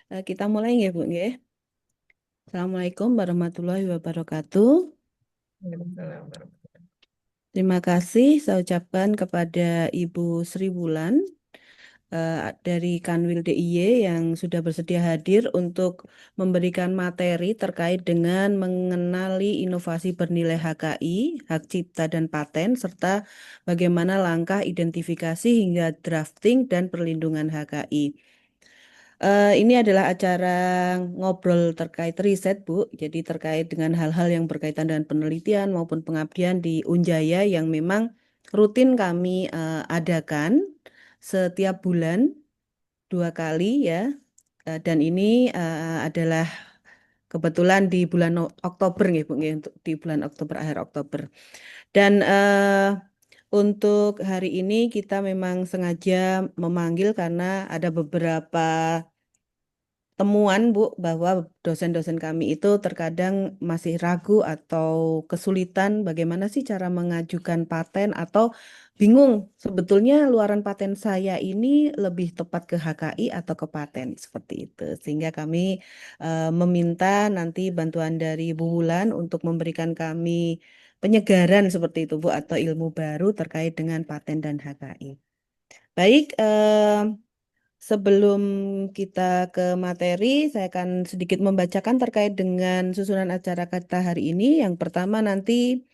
Kita mulai ya, Bu, nggih. Assalamualaikum warahmatullahi wabarakatuh. Waalaikumsalam warahmatullahi Terima kasih saya ucapkan kepada Ibu Sri Wulan dari Kanwil DIY yang sudah bersedia hadir untuk memberikan materi terkait dengan mengenali inovasi bernilai HKI, hak cipta dan paten, serta bagaimana langkah identifikasi hingga drafting dan perlindungan HKI. Ini adalah acara ngobrol terkait riset, Bu. Jadi terkait dengan hal-hal yang berkaitan dengan penelitian maupun pengabdian di Unjaya yang memang rutin kami adakan setiap bulan 2 kali ya. Dan ini adalah kebetulan di bulan Oktober nggih, Bu, nggih, untuk di bulan Oktober, akhir Oktober. Dan untuk hari ini kita memang sengaja memanggil karena ada beberapa temuan, Bu, bahwa dosen-dosen kami itu terkadang masih ragu atau kesulitan bagaimana sih cara mengajukan paten atau bingung sebetulnya luaran paten saya ini lebih tepat ke HKI atau ke paten seperti itu. Sehingga kami meminta nanti bantuan dari Bu Wulan untuk memberikan kami penyegaran seperti itu, Bu, atau ilmu baru terkait dengan paten dan HKI. Baik, sebelum kita ke materi, saya akan sedikit membacakan terkait dengan susunan acara kita hari ini. Yang pertama nanti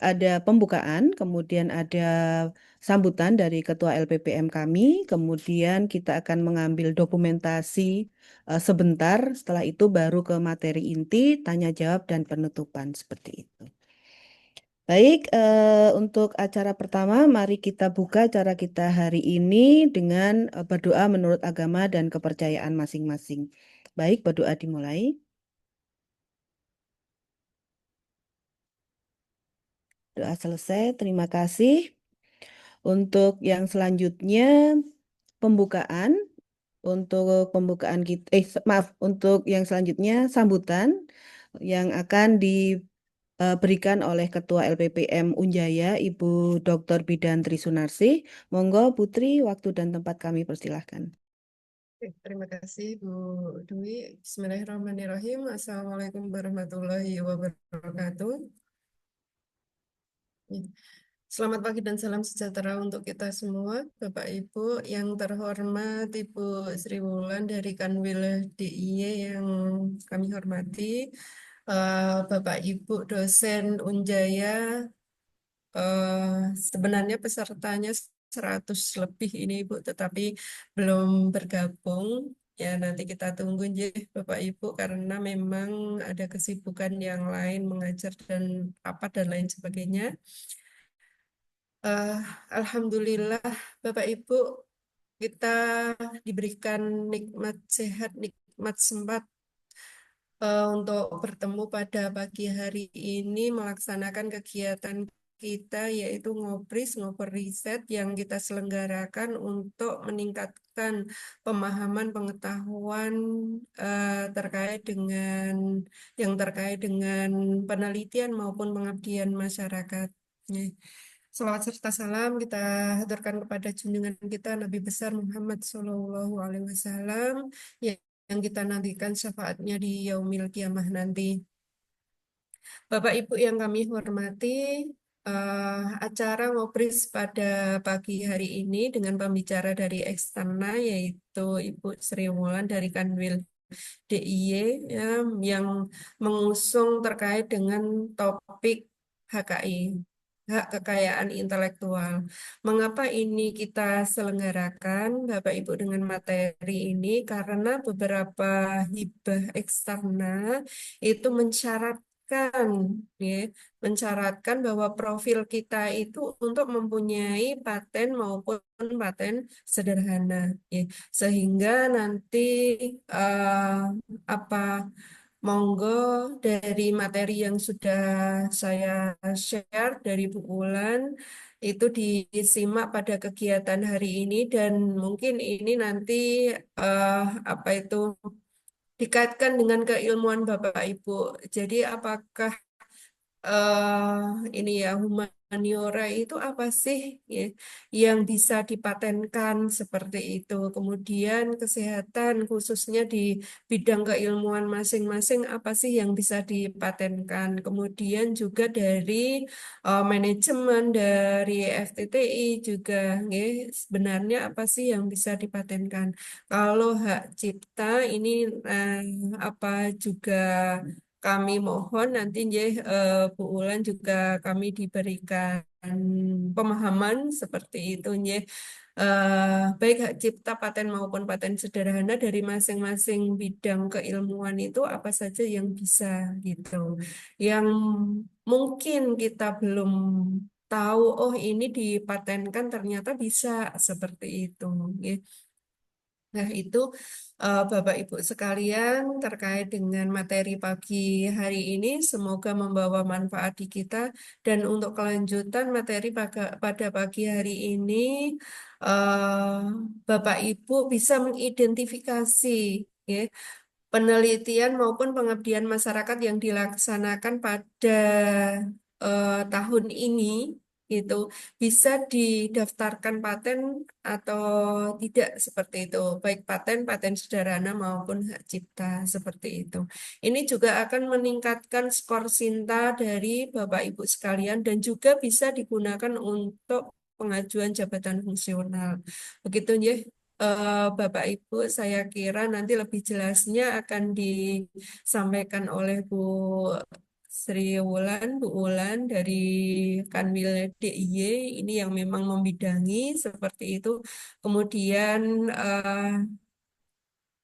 ada pembukaan, kemudian ada sambutan dari Ketua LPPM kami, kemudian kita akan mengambil dokumentasi sebentar, setelah itu baru ke materi inti, tanya jawab, dan penutupan seperti itu. Baik, untuk acara pertama, mari kita buka acara kita hari ini dengan berdoa menurut agama dan kepercayaan masing-masing. Baik, berdoa dimulai. Doa selesai, terima kasih. Untuk yang selanjutnya, pembukaan. Untuk pembukaan kita, maaf, untuk yang selanjutnya, sambutan yang akan diberikan oleh Ketua LPPM Unjaya, Ibu Dr. Bidantri Sunarsih. Monggo Putri, waktu dan tempat kami persilahkan. wabarakatuh. Terima kasih Bu Dwi. Bismillahirrahmanirrahim. Assalamualaikum warahmatullahi wabarakatuh. Ya. Selamat pagi dan salam sejahtera untuk kita semua, Bapak Ibu. Yang terhormat Ibu Sri Wulan dari Kanwil DIY yang kami hormati, Bapak Ibu dosen Unjaya. Sebenarnya pesertanya 100 lebih ini Ibu, tetapi belum bergabung. Ya, nanti kita tunggu ya Bapak Ibu karena memang ada kesibukan yang lain mengajar dan rapat dan lain sebagainya. Eh, Alhamdulillah Bapak Ibu kita diberikan nikmat sehat, nikmat sempat untuk bertemu pada pagi hari ini melaksanakan kegiatan kita yaitu ngopris, ngoper riset yang kita selenggarakan untuk meningkatkan pemahaman pengetahuan terkait dengan terkait dengan penelitian maupun pengabdian masyarakat. Salawat serta salam kita haturkan kepada junjungan kita Nabi besar Muhammad Shallallahu Alaihi Wasallam yang kita nantikan syafaatnya di yaumil kiamah nanti. Bapak Ibu yang kami hormati, acara ngobris pada pagi hari ini dengan pembicara dari Eksterna yaitu Ibu Sri Wulan dari Kanwil DIY ya, yang mengusung terkait dengan topik HKI, hak kekayaan intelektual. Mengapa ini kita selenggarakan, Bapak Ibu, dengan materi ini? Karena beberapa hibah eksternal itu ya, mensyaratkan bahwa profil kita itu untuk mempunyai paten maupun paten sederhana, ya. Sehingga nanti eh, apa monggo dari materi yang sudah saya share dari Bu Wulan itu disimak pada kegiatan hari ini dan mungkin ini nanti eh, apa itu dikaitkan dengan keilmuan Bapak Ibu. Jadi apakah ini ya humaniora itu apa sih ya, yang bisa dipatenkan seperti itu. Kemudian kesehatan khususnya di bidang keilmuan masing-masing apa sih yang bisa dipatenkan. Kemudian juga dari manajemen dari FTTI juga ya, sebenarnya apa sih yang bisa dipatenkan. Kalau hak cipta ini eh, apa juga kami mohon nanti Bu Ulan juga kami diberikan pemahaman seperti itu baik hak cipta paten maupun paten sederhana dari masing-masing bidang keilmuan itu apa saja yang bisa gitu. Yang mungkin kita belum tahu, oh ini dipatenkan ternyata bisa seperti itu. Ya. Nah, itu Bapak Ibu sekalian terkait dengan materi pagi hari ini semoga membawa manfaat di kita dan untuk kelanjutan materi pada pagi hari ini eh, Bapak Ibu bisa mengidentifikasi ya, penelitian maupun pengabdian masyarakat yang dilaksanakan pada tahun ini itu bisa didaftarkan paten atau tidak seperti itu, baik paten, paten sederhana maupun hak cipta seperti itu. Ini juga akan meningkatkan skor Sinta dari Bapak Ibu sekalian dan juga bisa digunakan untuk pengajuan jabatan fungsional. Begitu ya. Bapak Ibu, saya kira nanti lebih jelasnya akan disampaikan oleh Sri Wulan, Bu Wulan dari Kanwil DIY ini yang memang membidangi seperti itu. Kemudian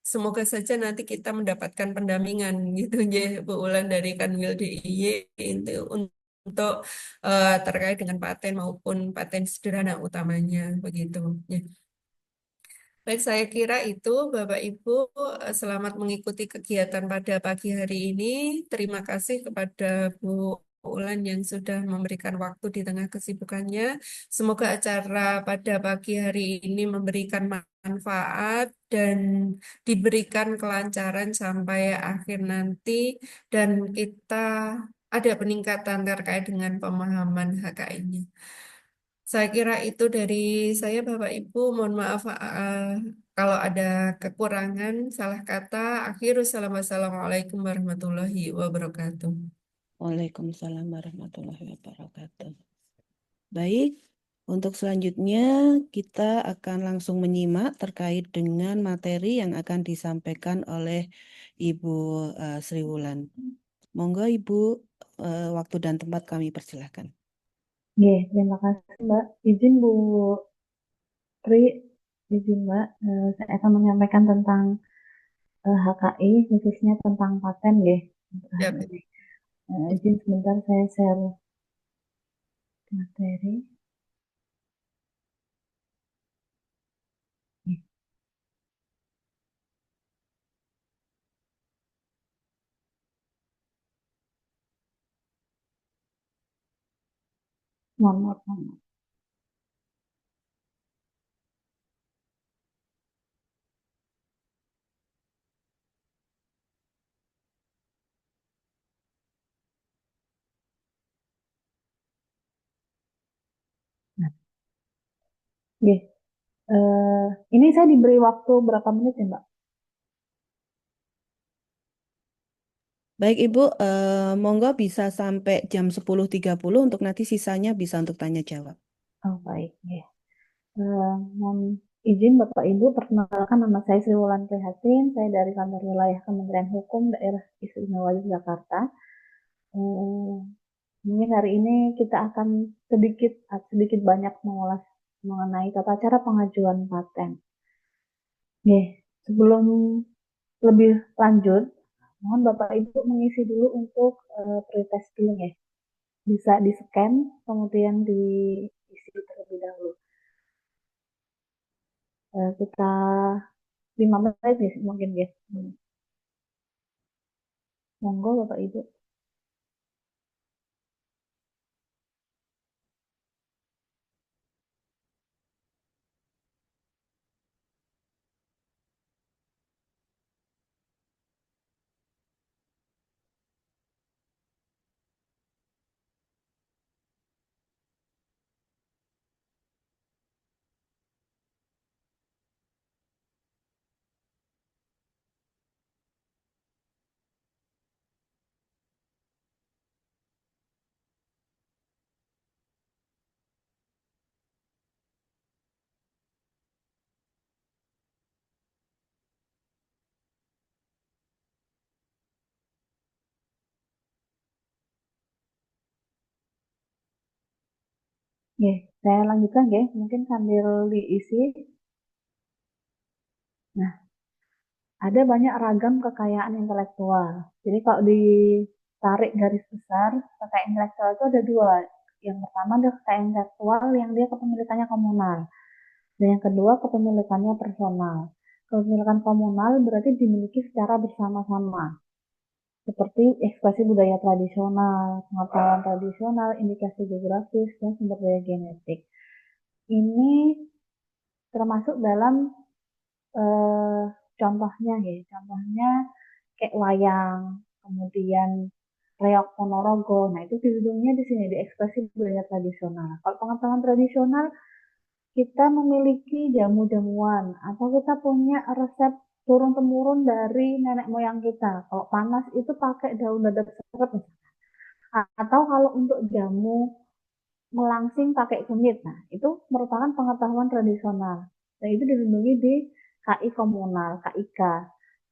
semoga saja nanti kita mendapatkan pendampingan gitu ya Bu Wulan dari Kanwil DIY itu untuk terkait dengan paten maupun paten sederhana utamanya begitu. Ya. Baik, saya kira itu Bapak Ibu selamat mengikuti kegiatan pada pagi hari ini. Terima kasih kepada Bu Ulan yang sudah memberikan waktu di tengah kesibukannya. Semoga acara pada pagi hari ini memberikan manfaat dan diberikan kelancaran sampai akhir nanti dan kita ada peningkatan terkait dengan pemahaman HKI-nya. Saya kira itu dari saya, Bapak Ibu. Mohon maaf kalau ada kekurangan, salah kata. Wassalamualaikum warahmatullahi wabarakatuh. Waalaikumsalam warahmatullahi wabarakatuh. Baik, untuk selanjutnya kita akan langsung menyimak terkait dengan materi yang akan disampaikan oleh Ibu Sri Wulan. Monggo Ibu, waktu dan tempat kami persilahkan. Oke, terima kasih Mbak. Izin Bu Tri, izin Mbak, saya akan menyampaikan tentang HKI, khususnya tentang paten ya. Untuk Ya, hari Bu. ini. Izin sebentar saya share materi. Nih, mohon maaf, mohon maaf. Nah, oke. Ini saya diberi waktu berapa menit ya Mbak? Baik Ibu, monggo bisa sampai jam 10.30 untuk nanti sisanya bisa untuk tanya jawab. Oh baik, ya. Mohon izin Bapak Ibu, perkenalkan nama saya Sri Wulan Prihatin, saya dari kantor wilayah Kementerian Hukum Daerah Istimewa Yogyakarta. Eh, Mungkin hari ini kita akan sedikit banyak mengulas mengenai tata cara pengajuan paten. Oke, sebelum lebih lanjut, mohon Bapak Ibu mengisi dulu untuk pretesting ya. Bisa di-scan, kemudian diisi terlebih dahulu. Kita 5 menit ya, mungkin ya. Monggo Bapak Ibu. Nggih, saya lanjutkan nggih, mungkin sambil diisi. Nah, ada banyak ragam kekayaan intelektual. Jadi kalau ditarik garis besar, kekayaan intelektual itu ada dua. Yang pertama adalah kekayaan intelektual yang dia kepemilikannya komunal. Dan yang kedua kepemilikannya personal. Kepemilikan komunal berarti dimiliki secara bersama-sama. Seperti ekspresi budaya tradisional, pengetahuan tradisional, indikasi geografis, dan sumber daya genetik. Ini termasuk dalam eh, contohnya ya, contohnya kayak wayang, kemudian reok Ponorogo. Nah, itu dilindunginya di sini di ekspresi budaya tradisional. Kalau pengetahuan tradisional, kita memiliki jamu-jamuan atau kita punya resep turun-temurun dari nenek moyang kita. Kalau panas itu pakai daun dadap serep misalnya. Atau kalau untuk jamu melangsing pakai kunyit. Nah, itu merupakan pengetahuan tradisional. Dan itu dilindungi di KI komunal, KIK.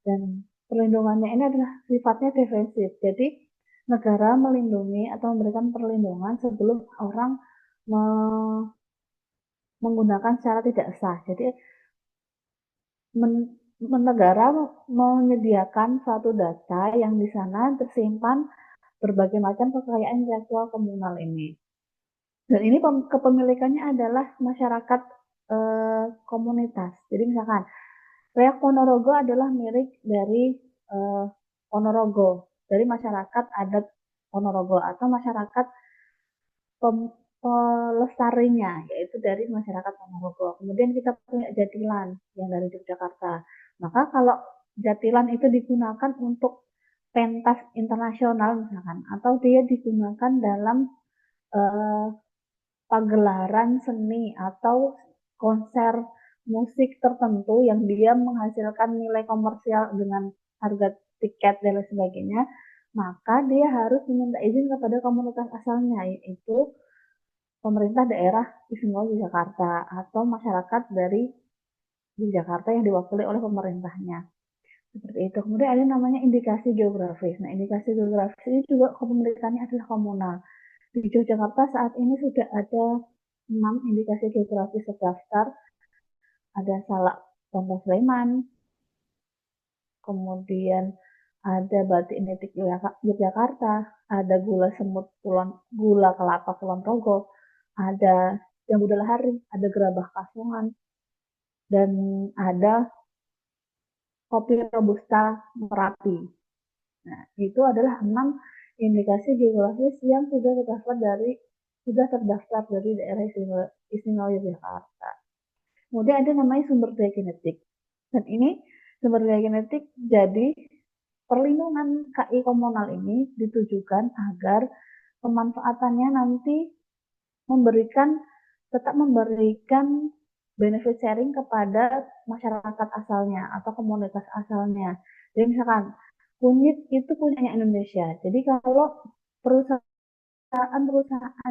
Dan perlindungannya ini adalah sifatnya defensif. Jadi negara melindungi atau memberikan perlindungan sebelum orang menggunakan secara tidak sah. Jadi negara menyediakan suatu data yang di sana tersimpan berbagai macam kekayaan intelektual komunal ini. Dan ini kepemilikannya adalah masyarakat komunitas. Jadi misalkan Reok Ponorogo adalah milik dari Ponorogo, dari masyarakat adat Ponorogo atau masyarakat pelestarinya, yaitu dari masyarakat Ponorogo. Kemudian kita punya Jatilan yang dari Yogyakarta. Maka kalau Jatilan itu digunakan untuk pentas internasional misalkan, atau dia digunakan dalam eh, pagelaran seni atau konser musik tertentu yang dia menghasilkan nilai komersial dengan harga tiket dan lain sebagainya, maka dia harus meminta izin kepada komunitas asalnya, yaitu pemerintah daerah istimewa Yogyakarta atau masyarakat dari Yogyakarta yang diwakili oleh pemerintahnya. Seperti itu. Kemudian ada namanya indikasi geografis. Nah, indikasi geografis ini juga kepemilikannya adalah komunal. Di Yogyakarta saat ini sudah ada 6 indikasi geografis terdaftar. Ada Salak Contoh Sleman, kemudian ada Batik Nitik Yogyakarta, ada Gula Semut Gula Kelapa Kulon Progo, ada Jambu Dalahari, ada Gerabah Kasungan, dan ada Kopi Robusta Merapi. Nah, itu adalah 6 indikasi geografis yang sudah terdaftar dari daerah istimewa Yogyakarta. Kemudian ada namanya sumber daya genetik. Dan ini sumber daya genetik jadi perlindungan KI komunal ini ditujukan agar pemanfaatannya nanti tetap memberikan benefit sharing kepada masyarakat asalnya atau komunitas asalnya. Jadi misalkan kunyit itu punyanya Indonesia. Jadi kalau perusahaan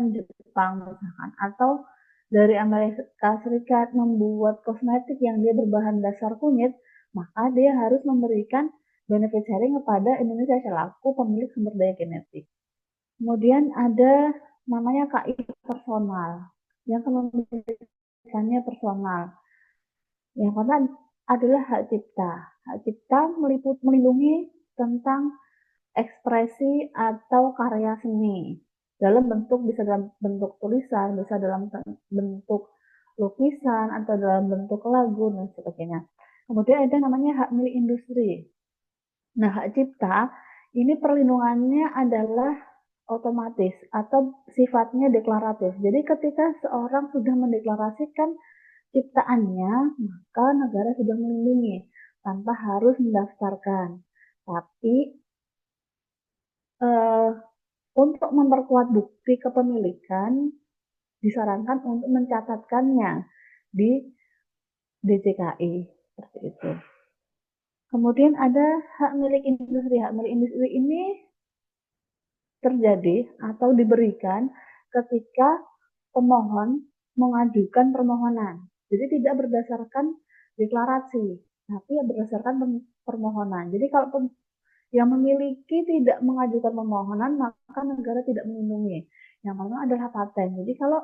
Jepang misalkan atau dari Amerika Serikat membuat kosmetik yang dia berbahan dasar kunyit, maka dia harus memberikan benefit sharing kepada Indonesia selaku pemilik sumber daya genetik. Kemudian ada namanya KI personal, yang kepemilikannya personal. Yang pertama adalah hak cipta. Hak cipta melindungi tentang ekspresi atau karya seni dalam bentuk, bisa dalam bentuk tulisan, bisa dalam bentuk lukisan atau dalam bentuk lagu dan sebagainya. Kemudian ada namanya hak milik industri. Nah, hak cipta ini perlindungannya adalah otomatis atau sifatnya deklaratif. Jadi ketika seorang sudah mendeklarasikan ciptaannya, maka negara sudah melindungi tanpa harus mendaftarkan. Tapi untuk memperkuat bukti kepemilikan, disarankan untuk mencatatkannya di DJKI seperti itu. Kemudian ada hak milik industri. Hak milik industri ini terjadi atau diberikan ketika pemohon mengajukan permohonan. Jadi tidak berdasarkan deklarasi, tapi berdasarkan permohonan. Jadi kalau yang memiliki tidak mengajukan permohonan, maka negara tidak melindungi. Yang pertama adalah paten. Jadi kalau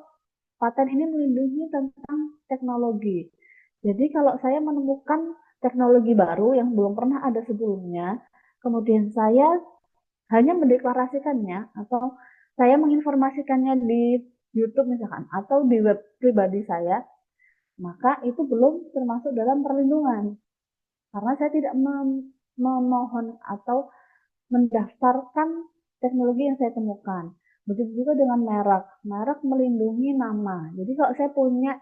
paten ini melindungi tentang teknologi. Jadi kalau saya menemukan teknologi baru yang belum pernah ada sebelumnya, kemudian saya hanya mendeklarasikannya atau saya menginformasikannya di YouTube misalkan atau di web pribadi saya, maka itu belum termasuk dalam perlindungan karena saya tidak memohon atau mendaftarkan teknologi yang saya temukan. Begitu juga dengan merek. Merek melindungi nama. Jadi kalau saya punya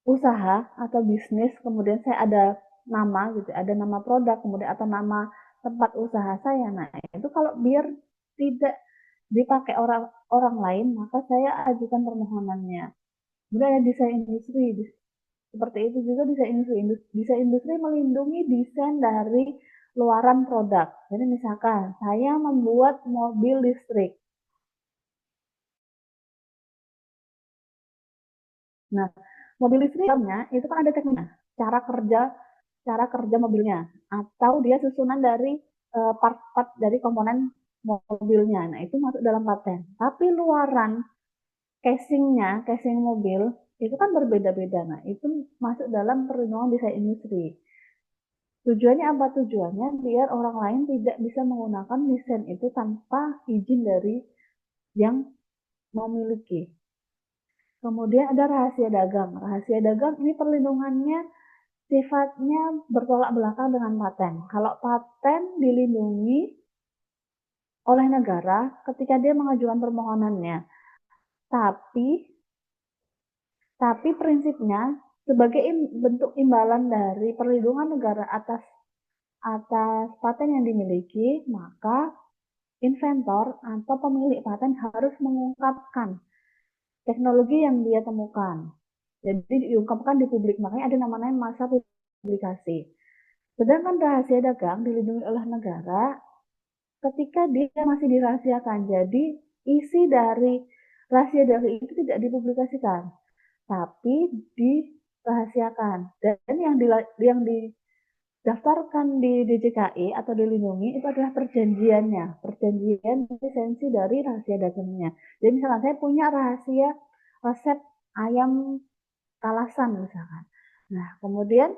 usaha atau bisnis, kemudian saya ada nama gitu, ada nama produk, kemudian atau nama tempat usaha saya. Nah, itu kalau biar tidak dipakai orang orang lain, maka saya ajukan permohonannya. Kemudian ada desain industri. Seperti itu juga desain industri. Desain industri melindungi desain dari luaran produk. Jadi misalkan saya membuat mobil listrik. Nah, mobil listriknya itu kan ada tekniknya, cara kerja mobilnya, atau dia susunan dari part-part dari komponen mobilnya. Nah, itu masuk dalam paten. Tapi luaran casingnya, casing mobil itu kan berbeda-beda. Nah, itu masuk dalam perlindungan desain industri. Tujuannya apa? Tujuannya biar orang lain tidak bisa menggunakan desain itu tanpa izin dari yang memiliki. Kemudian ada rahasia dagang. Rahasia dagang ini perlindungannya sifatnya bertolak belakang dengan paten. Kalau paten dilindungi oleh negara ketika dia mengajukan permohonannya. Tapi prinsipnya sebagai bentuk imbalan dari perlindungan negara atas atas paten yang dimiliki, maka inventor atau pemilik paten harus mengungkapkan teknologi yang dia temukan. Jadi diungkapkan di publik, makanya ada namanya masa publikasi. Sedangkan rahasia dagang dilindungi oleh negara ketika dia masih dirahasiakan. Jadi isi dari rahasia dagang itu tidak dipublikasikan, tapi dirahasiakan. Dan yang didaftarkan di DJKI atau dilindungi itu adalah perjanjiannya, perjanjian lisensi dari rahasia dagangnya. Jadi misalkan saya punya rahasia resep ayam kalasan misalkan. Nah, kemudian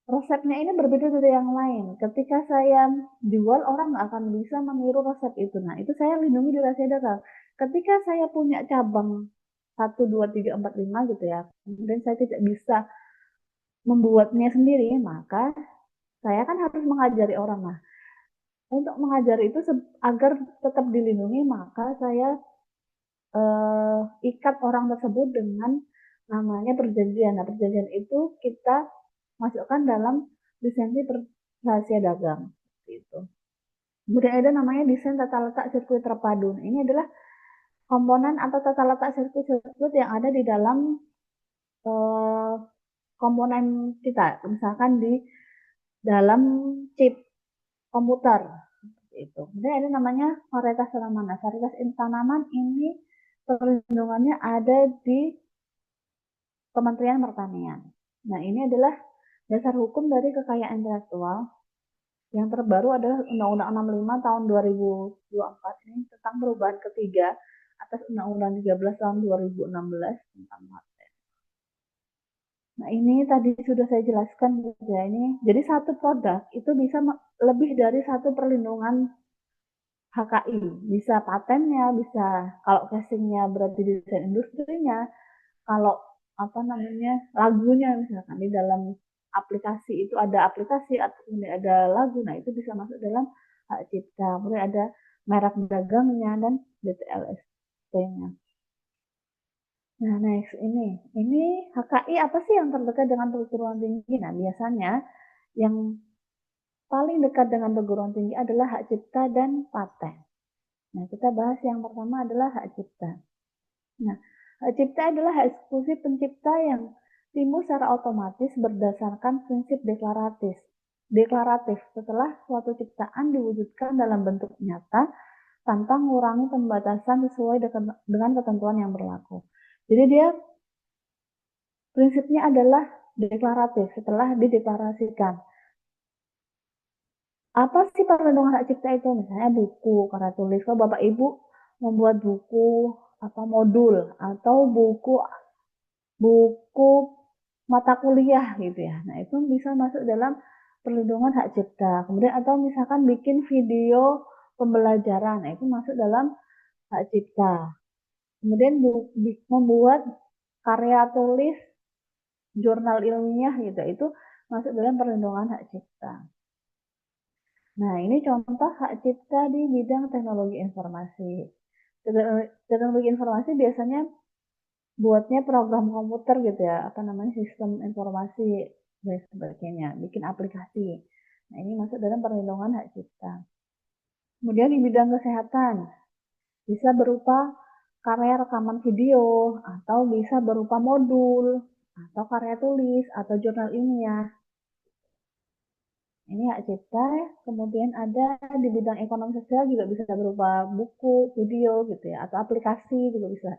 resepnya ini berbeda dari yang lain. Ketika saya jual, orang nggak akan bisa meniru resep itu. Nah, itu saya lindungi di rahasia dagang. Ketika saya punya cabang 1, 2, 3, 4, 5 gitu ya, kemudian saya tidak bisa membuatnya sendiri, maka saya kan harus mengajari orang. Nah, untuk mengajari itu agar tetap dilindungi, maka saya ikat orang tersebut dengan namanya perjanjian. Nah, perjanjian itu kita masukkan dalam lisensi rahasia dagang. Gitu. Kemudian ada namanya desain tata letak sirkuit terpadu. Nah, ini adalah komponen atau tata letak sirkuit yang ada di dalam komponen kita. Misalkan di dalam chip komputer. Itu. Kemudian ada namanya varietas tanaman. Nah, varietas tanaman ini perlindungannya ada di Kementerian Pertanian. Nah, ini adalah dasar hukum dari kekayaan intelektual. Yang terbaru adalah Undang-Undang 65 tahun 2024 ini tentang perubahan ketiga atas Undang-Undang 13 tahun 2016 tentang paten. Nah, ini tadi sudah saya jelaskan ya ini. Jadi satu produk itu bisa lebih dari satu perlindungan HKI. Bisa patennya, bisa kalau casingnya berarti desain industrinya, kalau apa namanya lagunya misalkan di dalam aplikasi itu ada aplikasi atau ada lagu, nah itu bisa masuk dalam hak cipta. Kemudian ada merek dagangnya dan DTLST-nya. Nah, next ini HKI apa sih yang terdekat dengan perguruan tinggi? Nah, biasanya yang paling dekat dengan perguruan tinggi adalah hak cipta dan paten. Nah, kita bahas yang pertama adalah hak cipta. Nah, hak cipta adalah hak eksklusif pencipta yang timbul secara otomatis berdasarkan prinsip deklaratif. Deklaratif setelah suatu ciptaan diwujudkan dalam bentuk nyata tanpa mengurangi pembatasan sesuai dengan ketentuan yang berlaku. Jadi dia prinsipnya adalah deklaratif setelah dideklarasikan. Apa sih perlindungan hak cipta itu? Misalnya buku, karya tulis. Kalau Bapak Ibu membuat buku apa modul atau buku mata kuliah gitu ya. Nah, itu bisa masuk dalam perlindungan hak cipta. Kemudian atau misalkan bikin video pembelajaran, nah itu masuk dalam hak cipta. Kemudian membuat karya tulis jurnal ilmiah gitu, itu masuk dalam perlindungan hak cipta. Nah, ini contoh hak cipta di bidang teknologi informasi. Teknologi informasi biasanya buatnya program komputer gitu ya, apa namanya, sistem informasi dan sebagainya, bikin aplikasi. Nah, ini masuk dalam perlindungan hak cipta. Kemudian di bidang kesehatan, bisa berupa karya rekaman video, atau bisa berupa modul, atau karya tulis, atau jurnal ilmiah. Ini hak cipta. Kemudian ada di bidang ekonomi sosial juga bisa berupa buku, video gitu ya, atau aplikasi juga bisa.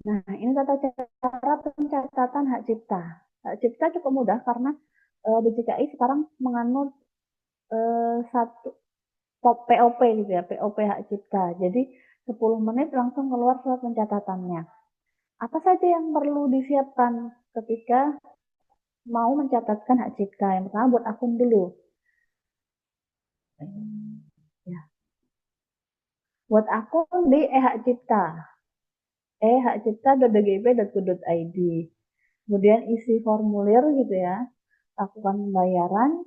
Nah, ini tata cara pencatatan hak cipta. Hak cipta cukup mudah karena DJKI sekarang menganut satu POP gitu ya, POP hak cipta. Jadi 10 menit langsung keluar surat pencatatannya. Apa saja yang perlu disiapkan ketika mau mencatatkan hak cipta? Yang pertama buat akun dulu. Ya. Buat akun di e-hak cipta. e-hakcipta.dgip.go.id. Kemudian isi formulir gitu ya, lakukan pembayaran.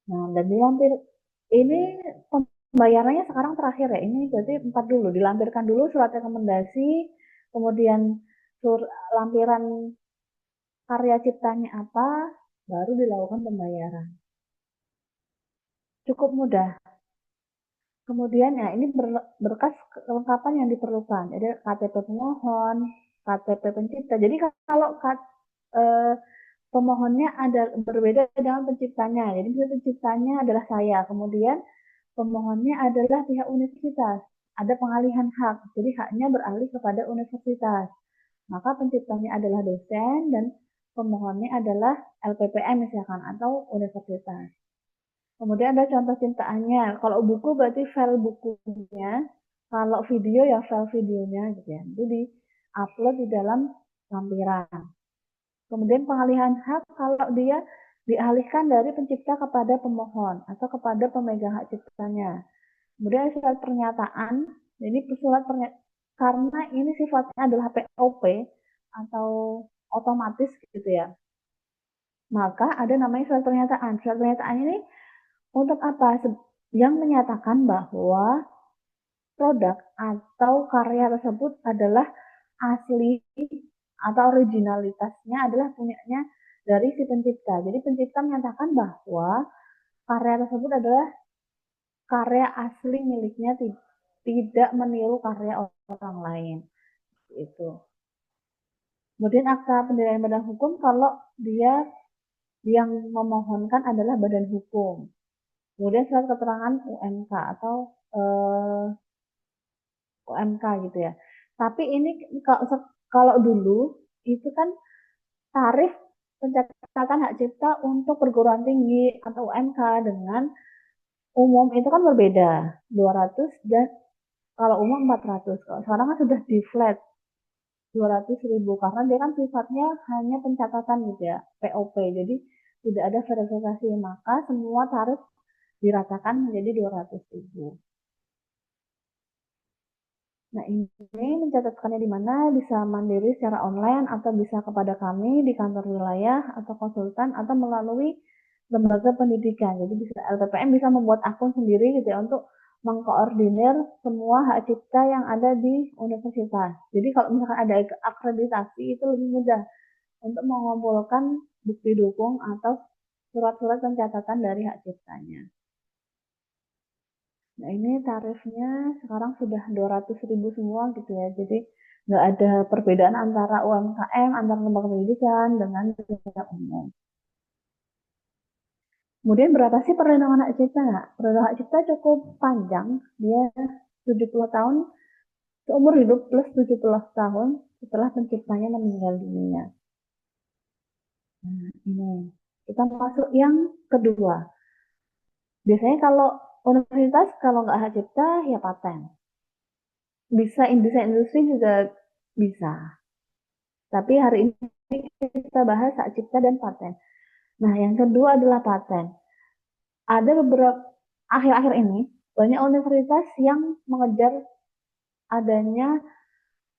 Nah, dan dilampir ini pembayarannya sekarang terakhir ya. Ini berarti 4 dulu, dilampirkan dulu surat rekomendasi, kemudian lampiran karya ciptanya apa, baru dilakukan pembayaran. Cukup mudah. Kemudian ya ini berkas kelengkapan yang diperlukan. Jadi KTP pemohon, KTP pencipta. Jadi kalau pemohonnya ada berbeda dengan penciptanya. Jadi misalnya penciptanya adalah saya, kemudian pemohonnya adalah pihak universitas. Ada pengalihan hak, jadi haknya beralih kepada universitas. Maka penciptanya adalah dosen dan pemohonnya adalah LPPM misalkan atau universitas. Kemudian ada contoh ciptaannya. Kalau buku berarti file bukunya, kalau video ya file videonya gitu ya. Itu di-upload di dalam lampiran. Kemudian pengalihan hak kalau dia dialihkan dari pencipta kepada pemohon atau kepada pemegang hak ciptanya. Kemudian surat pernyataan, ini surat pernyataan karena ini sifatnya adalah POP atau otomatis gitu ya. Maka ada namanya surat pernyataan. Surat pernyataan ini untuk apa? Yang menyatakan bahwa produk atau karya tersebut adalah asli atau originalitasnya adalah punyanya dari si pencipta. Jadi pencipta menyatakan bahwa karya tersebut adalah karya asli miliknya, tidak meniru karya orang lain. Itu. Kemudian akta pendirian badan hukum kalau dia yang memohonkan adalah badan hukum. Kemudian surat keterangan UMK atau UMK gitu ya. Tapi ini kalau dulu itu kan tarif pencatatan hak cipta untuk perguruan tinggi atau UMK dengan umum itu kan berbeda, 200 dan kalau umum 400. Kalau sekarang kan sudah di flat 200.000 karena dia kan sifatnya hanya pencatatan gitu ya, POP. Jadi tidak ada verifikasi, maka semua tarif diratakan menjadi 200.000. Nah, ini mencatatkannya di mana? Bisa mandiri secara online atau bisa kepada kami di kantor wilayah atau konsultan atau melalui lembaga pendidikan. Jadi bisa LPPM bisa membuat akun sendiri gitu ya untuk mengkoordinir semua hak cipta yang ada di universitas. Jadi kalau misalkan ada akreditasi itu lebih mudah untuk mengumpulkan bukti dukung atau surat-surat pencatatan dari hak ciptanya. Nah, ini tarifnya sekarang sudah 200.000 semua gitu ya. Jadi nggak ada perbedaan antara UMKM, antara lembaga pendidikan dengan yang umum. Kemudian berapa sih perlindungan hak cipta? Nah, perlindungan hak cipta cukup panjang. Dia 70 tahun, seumur hidup plus 70 tahun setelah penciptanya meninggal dunia. Nah, ini. Kita masuk yang kedua. Biasanya kalau universitas, kalau nggak hak cipta, ya paten. bisa desain industri juga bisa. Tapi hari ini kita bahas hak cipta dan paten. Nah, yang kedua adalah paten. Ada beberapa akhir-akhir ini banyak universitas yang mengejar adanya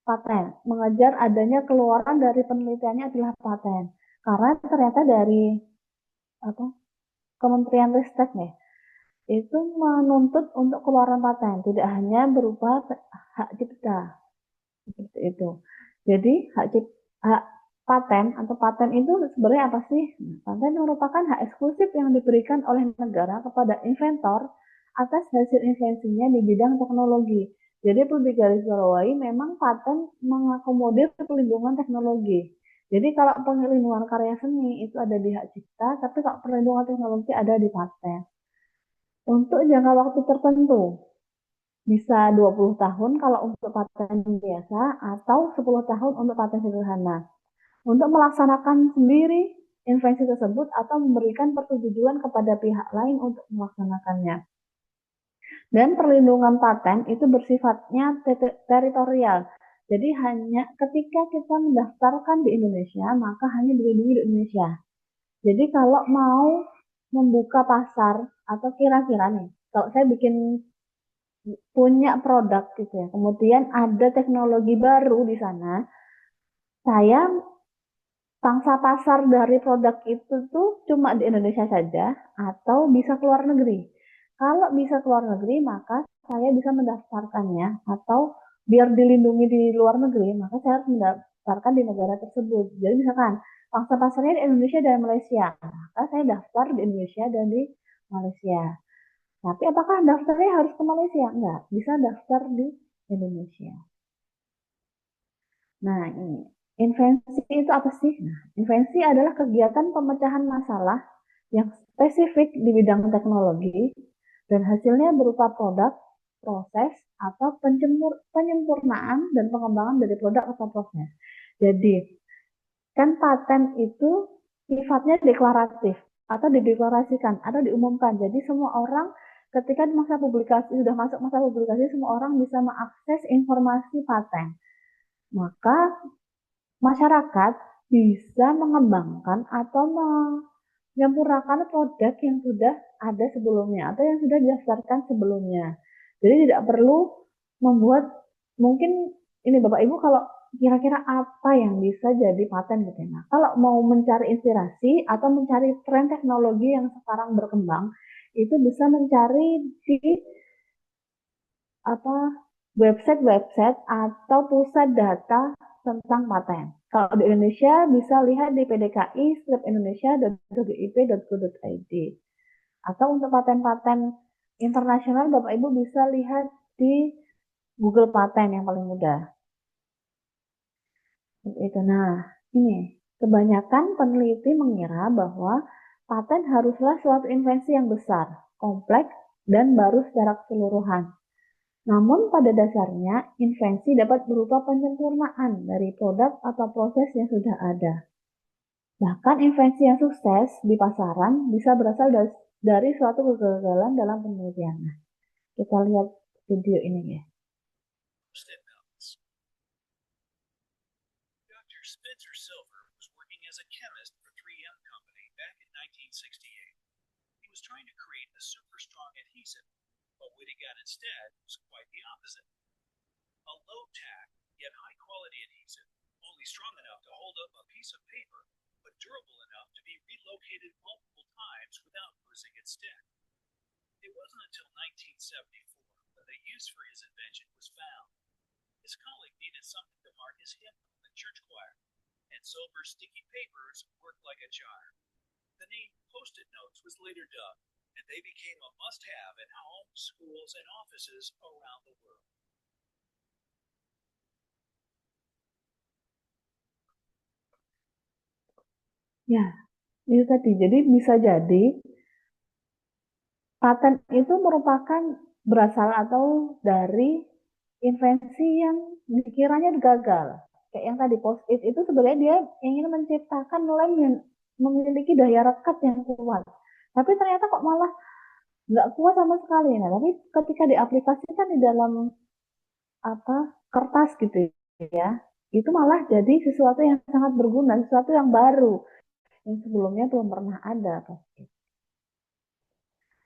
paten, mengejar adanya keluaran dari penelitiannya adalah paten. Karena ternyata dari apa Kementerian Ristek nih itu menuntut untuk keluaran paten, tidak hanya berupa hak cipta seperti itu. Jadi hak paten atau paten itu sebenarnya apa sih? Paten merupakan hak eksklusif yang diberikan oleh negara kepada inventor atas hasil invensinya di bidang teknologi. Jadi perlu digarisbawahi memang paten mengakomodir perlindungan teknologi. Jadi kalau perlindungan karya seni itu ada di hak cipta, tapi kalau perlindungan teknologi ada di paten. Untuk jangka waktu tertentu, bisa 20 tahun kalau untuk paten biasa atau 10 tahun untuk paten sederhana. Untuk melaksanakan sendiri invensi tersebut atau memberikan persetujuan kepada pihak lain untuk melaksanakannya. Dan perlindungan paten itu bersifatnya teritorial. Jadi hanya ketika kita mendaftarkan di Indonesia, maka hanya dilindungi di Indonesia. Jadi kalau mau membuka pasar atau kira-kira nih, kalau saya bikin punya produk gitu ya, kemudian ada teknologi baru di sana, saya pangsa pasar dari produk itu tuh cuma di Indonesia saja atau bisa keluar negeri. Kalau bisa keluar negeri, maka saya bisa mendaftarkannya atau biar dilindungi di luar negeri, maka saya harus mendaftarkan di negara tersebut. Jadi misalkan pangsa pasarnya di Indonesia dan Malaysia, maka saya daftar di Indonesia dan di Malaysia. Tapi apakah daftarnya harus ke Malaysia? Enggak, bisa daftar di Indonesia. Nah, ini invensi itu apa sih? Nah, invensi adalah kegiatan pemecahan masalah yang spesifik di bidang teknologi dan hasilnya berupa produk, proses, atau penyempurnaan dan pengembangan dari produk atau proses. Jadi, kan paten itu sifatnya deklaratif atau dideklarasikan atau diumumkan. Jadi semua orang ketika masa publikasi sudah masuk masa publikasi, semua orang bisa mengakses informasi paten. Maka masyarakat bisa mengembangkan atau menyempurnakan produk yang sudah ada sebelumnya atau yang sudah didaftarkan sebelumnya. Jadi tidak perlu membuat mungkin ini Bapak Ibu kalau kira-kira apa yang bisa jadi paten gitu ya. Nah, kalau mau mencari inspirasi atau mencari tren teknologi yang sekarang berkembang, itu bisa mencari di apa website-website atau pusat data tentang paten. Kalau di Indonesia bisa lihat di pdki-indonesia.gip.go.id. Atau untuk paten-paten internasional Bapak Ibu bisa lihat di Google Paten yang paling mudah. Itu. Nah, ini kebanyakan peneliti mengira bahwa paten haruslah suatu invensi yang besar, kompleks, dan baru secara keseluruhan. Namun pada dasarnya, invensi dapat berupa penyempurnaan dari produk atau proses yang sudah ada. Bahkan invensi yang sukses di pasaran bisa berasal dari suatu kegagalan dalam penelitian. Nah, kita lihat video ini ya. Dr. Spencer Silver was working as a chemist for 3M Company back in 1968. He was trying to create a super strong adhesive, but what he got instead was quite the opposite. A low-tack, yet high-quality adhesive, only strong enough to hold up a piece of paper, but durable enough to be relocated multiple times without losing its stick. It wasn't until 1974 that the use for his invention was found. His colleague needed something to mark his hymn in the church choir, and Silver's sticky papers worked like a charm. The name Post-it notes was later dubbed, and they became a must-have in homes, schools, and offices around the world. Ya, itu tadi. Jadi bisa jadi paten itu merupakan berasal atau dari invensi yang dikiranya gagal. Kayak yang tadi post-it itu sebenarnya dia ingin menciptakan lem yang memiliki daya rekat yang kuat. Tapi ternyata kok malah nggak kuat sama sekali. Nah, tapi ketika diaplikasikan di dalam kertas gitu ya, itu malah jadi sesuatu yang sangat berguna, sesuatu yang baru yang sebelumnya belum pernah ada pasti.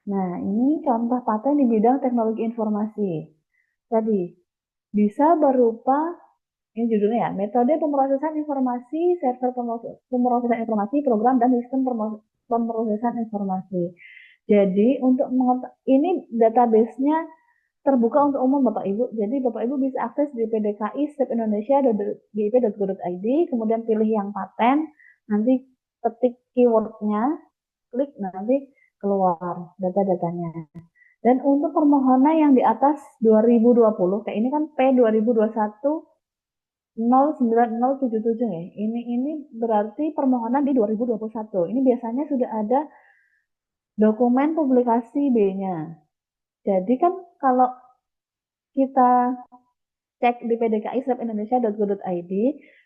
Nah, ini contoh paten di bidang teknologi informasi. Tadi bisa berupa, ini judulnya ya, metode pemrosesan informasi, server pemrosesan informasi, program dan sistem pemrosesan informasi. Jadi untuk ini database-nya terbuka untuk umum Bapak Ibu. Jadi Bapak Ibu bisa akses di PDKI stepindonesia.gip.go.id, kemudian pilih yang paten, nanti ketik keyword-nya, klik nanti keluar data-datanya. Dan untuk permohonan yang di atas 2020, kayak ini kan P2021 09077 ya. Ini berarti permohonan di 2021. Ini biasanya sudah ada dokumen publikasi B-nya. Jadi kan kalau kita cek di pdki.indonesia.go.id,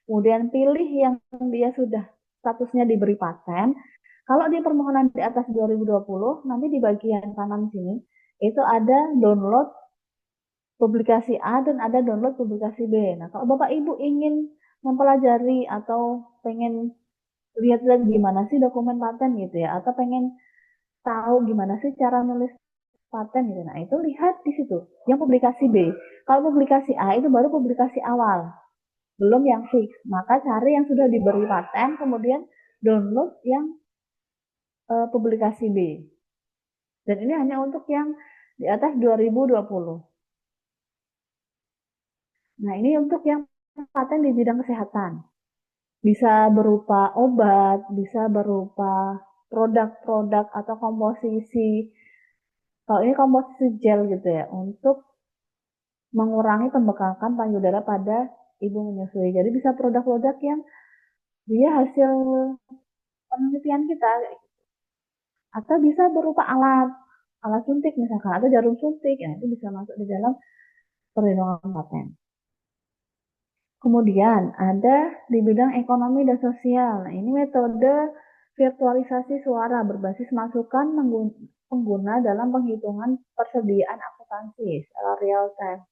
kemudian pilih yang dia sudah statusnya diberi paten. Kalau di permohonan di atas 2020, nanti di bagian kanan sini, itu ada download publikasi A dan ada download publikasi B. Nah, kalau Bapak Ibu ingin mempelajari atau pengen lihat-lihat gimana sih dokumen paten gitu ya, atau pengen tahu gimana sih cara nulis paten gitu. Nah, itu lihat di situ, yang publikasi B. Kalau publikasi A itu baru publikasi awal, belum yang fix. Maka cari yang sudah diberi paten, kemudian download yang publikasi B. Dan ini hanya untuk yang di atas 2020. Nah, ini untuk yang paten di bidang kesehatan. Bisa berupa obat, bisa berupa produk-produk atau komposisi. Kalau ini komposisi gel gitu ya, untuk mengurangi pembekakan payudara pada ibu menyusui. Jadi bisa produk-produk yang dia hasil penelitian kita, atau bisa berupa alat suntik misalkan, atau jarum suntik, ya itu bisa masuk di dalam perlindungan paten. Kemudian ada di bidang ekonomi dan sosial. Nah, ini metode virtualisasi suara berbasis masukan pengguna dalam penghitungan persediaan akuntansi secara real time.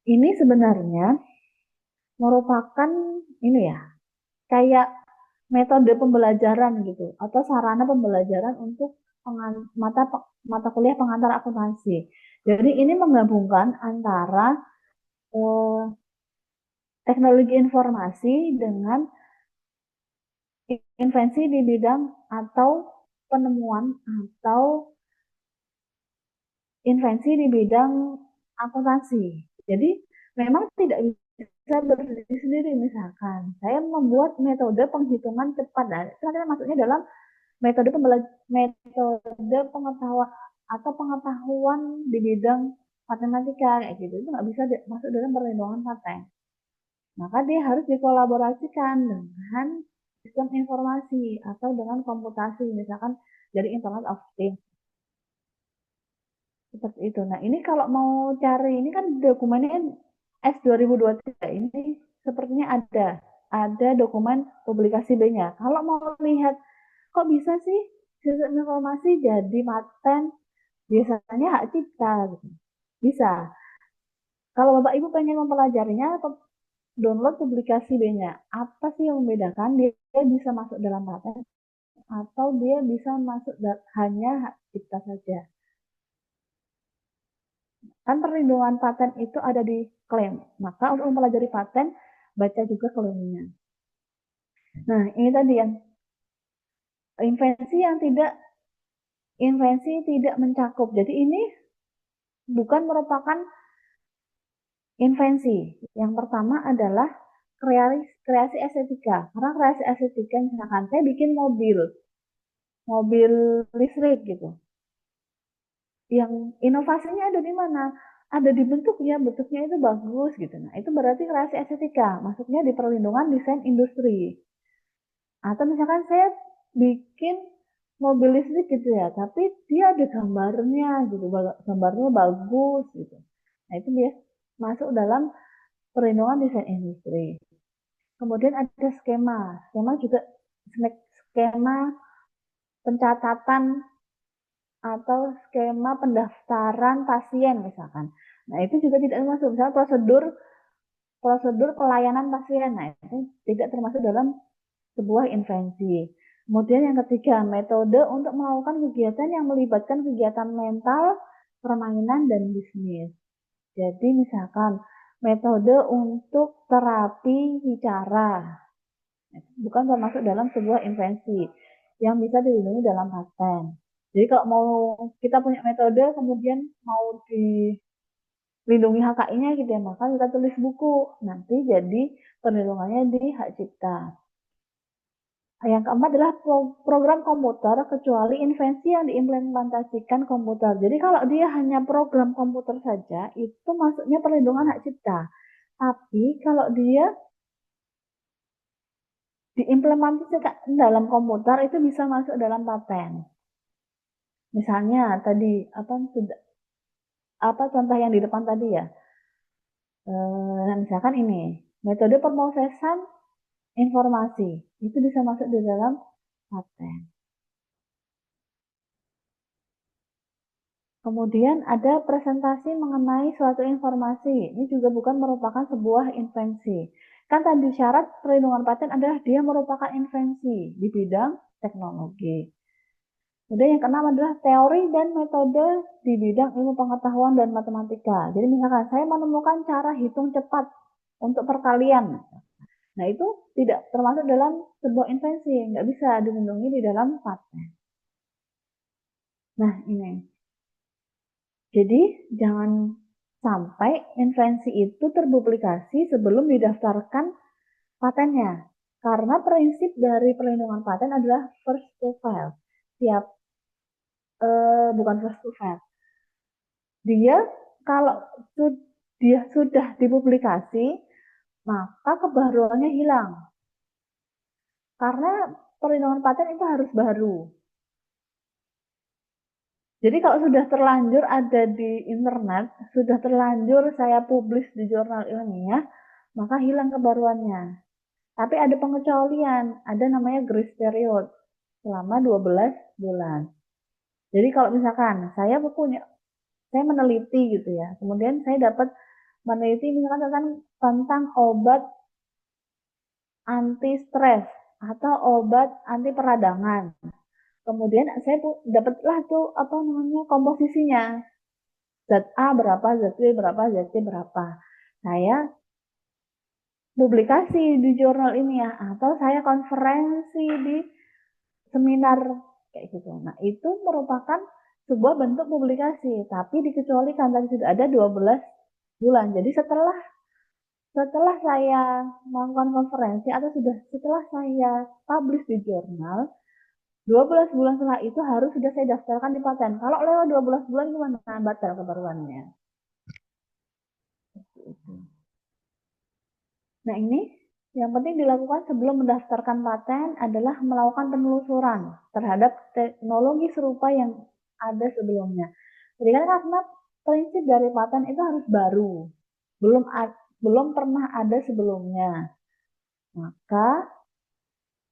Ini sebenarnya merupakan ini ya, kayak metode pembelajaran gitu, atau sarana pembelajaran untuk mata kuliah pengantar akuntansi. Jadi ini menggabungkan antara teknologi informasi dengan invensi di bidang atau penemuan atau invensi di bidang akuntansi. Jadi memang tidak bisa berdiri sendiri. Misalkan saya membuat metode penghitungan cepat, itu maksudnya dalam metode pengetahuan atau pengetahuan di bidang matematika kayak gitu, itu nggak bisa masuk dalam perlindungan paten. Maka dia harus dikolaborasikan dengan sistem informasi atau dengan komputasi, misalkan dari Internet of Things. Seperti itu. Nah, ini kalau mau cari, ini kan dokumennya S2023, ini sepertinya ada dokumen publikasi B-nya. Kalau mau lihat, kok bisa sih sistem informasi jadi paten, biasanya hak cipta gitu. Bisa. Kalau Bapak Ibu pengen mempelajarinya, download publikasi B-nya. Apa sih yang membedakan dia bisa masuk dalam paten atau dia bisa masuk hanya hak cipta saja? Kan perlindungan paten itu ada di klaim. Maka untuk mempelajari paten, baca juga klaimnya. Nah, ini tadi yang invensi tidak mencakup. Jadi ini bukan merupakan invensi. Yang pertama adalah kreasi estetika. Karena kreasi estetika, misalkan saya bikin mobil listrik gitu. Yang inovasinya ada di mana? Ada di bentuknya itu bagus gitu. Nah, itu berarti kreasi estetika, masuknya di perlindungan desain industri. Atau misalkan saya bikin mobil listrik gitu ya, tapi dia ada gambarnya gitu, gambarnya bagus gitu. Nah, itu biasa masuk dalam perlindungan desain industri. Kemudian ada skema juga skema pencatatan atau skema pendaftaran pasien misalkan. Nah, itu juga tidak termasuk. Misalnya prosedur pelayanan pasien. Nah, itu tidak termasuk dalam sebuah invensi. Kemudian yang ketiga, metode untuk melakukan kegiatan yang melibatkan kegiatan mental, permainan, dan bisnis. Jadi misalkan metode untuk terapi bicara, bukan termasuk dalam sebuah invensi yang bisa dilindungi dalam paten. Jadi kalau mau kita punya metode kemudian mau dilindungi HKI-nya gitu ya, maka kita tulis buku. Nanti jadi perlindungannya di hak cipta. Yang keempat adalah program komputer kecuali invensi yang diimplementasikan komputer. Jadi kalau dia hanya program komputer saja, itu masuknya perlindungan hak cipta. Tapi kalau dia diimplementasikan dalam komputer itu bisa masuk dalam paten. Misalnya tadi apa contoh yang di depan tadi ya. Misalkan ini metode pemrosesan informasi itu bisa masuk di dalam paten. Kemudian ada presentasi mengenai suatu informasi. Ini juga bukan merupakan sebuah invensi. Kan tadi syarat perlindungan paten adalah dia merupakan invensi di bidang teknologi. Kemudian yang keenam adalah teori dan metode di bidang ilmu pengetahuan dan matematika. Jadi misalkan saya menemukan cara hitung cepat untuk perkalian. Nah itu tidak termasuk dalam sebuah invensi, nggak bisa dilindungi di dalam paten. Nah ini. Jadi jangan sampai invensi itu terpublikasi sebelum didaftarkan patennya. Karena prinsip dari perlindungan paten adalah first to file. Bukan first to file. Dia kalau dia sudah dipublikasi, maka kebaruannya hilang. Karena perlindungan paten itu harus baru. Jadi kalau sudah terlanjur ada di internet, sudah terlanjur saya publish di jurnal ilmiah, maka hilang kebaruannya. Tapi ada pengecualian, ada namanya grace period selama 12 bulan. Jadi kalau misalkan saya meneliti gitu ya, kemudian saya dapat meneliti misalkan tentang obat anti stres atau obat anti peradangan. Kemudian saya dapatlah tuh komposisinya. Zat A berapa, zat B berapa, zat C berapa. Saya publikasi di jurnal ini ya, atau saya konferensi di seminar kayak gitu. Nah, itu merupakan sebuah bentuk publikasi, tapi dikecualikan tadi sudah ada 12 bulan. Jadi setelah saya melakukan konferensi atau setelah saya publish di jurnal, 12 bulan setelah itu harus sudah saya daftarkan di paten. Kalau lewat 12 bulan gimana? Batal kebaruannya. Nah ini yang penting dilakukan sebelum mendaftarkan paten adalah melakukan penelusuran terhadap teknologi serupa yang ada sebelumnya. Jadi karena prinsip dari paten itu harus baru, belum pernah ada sebelumnya. Maka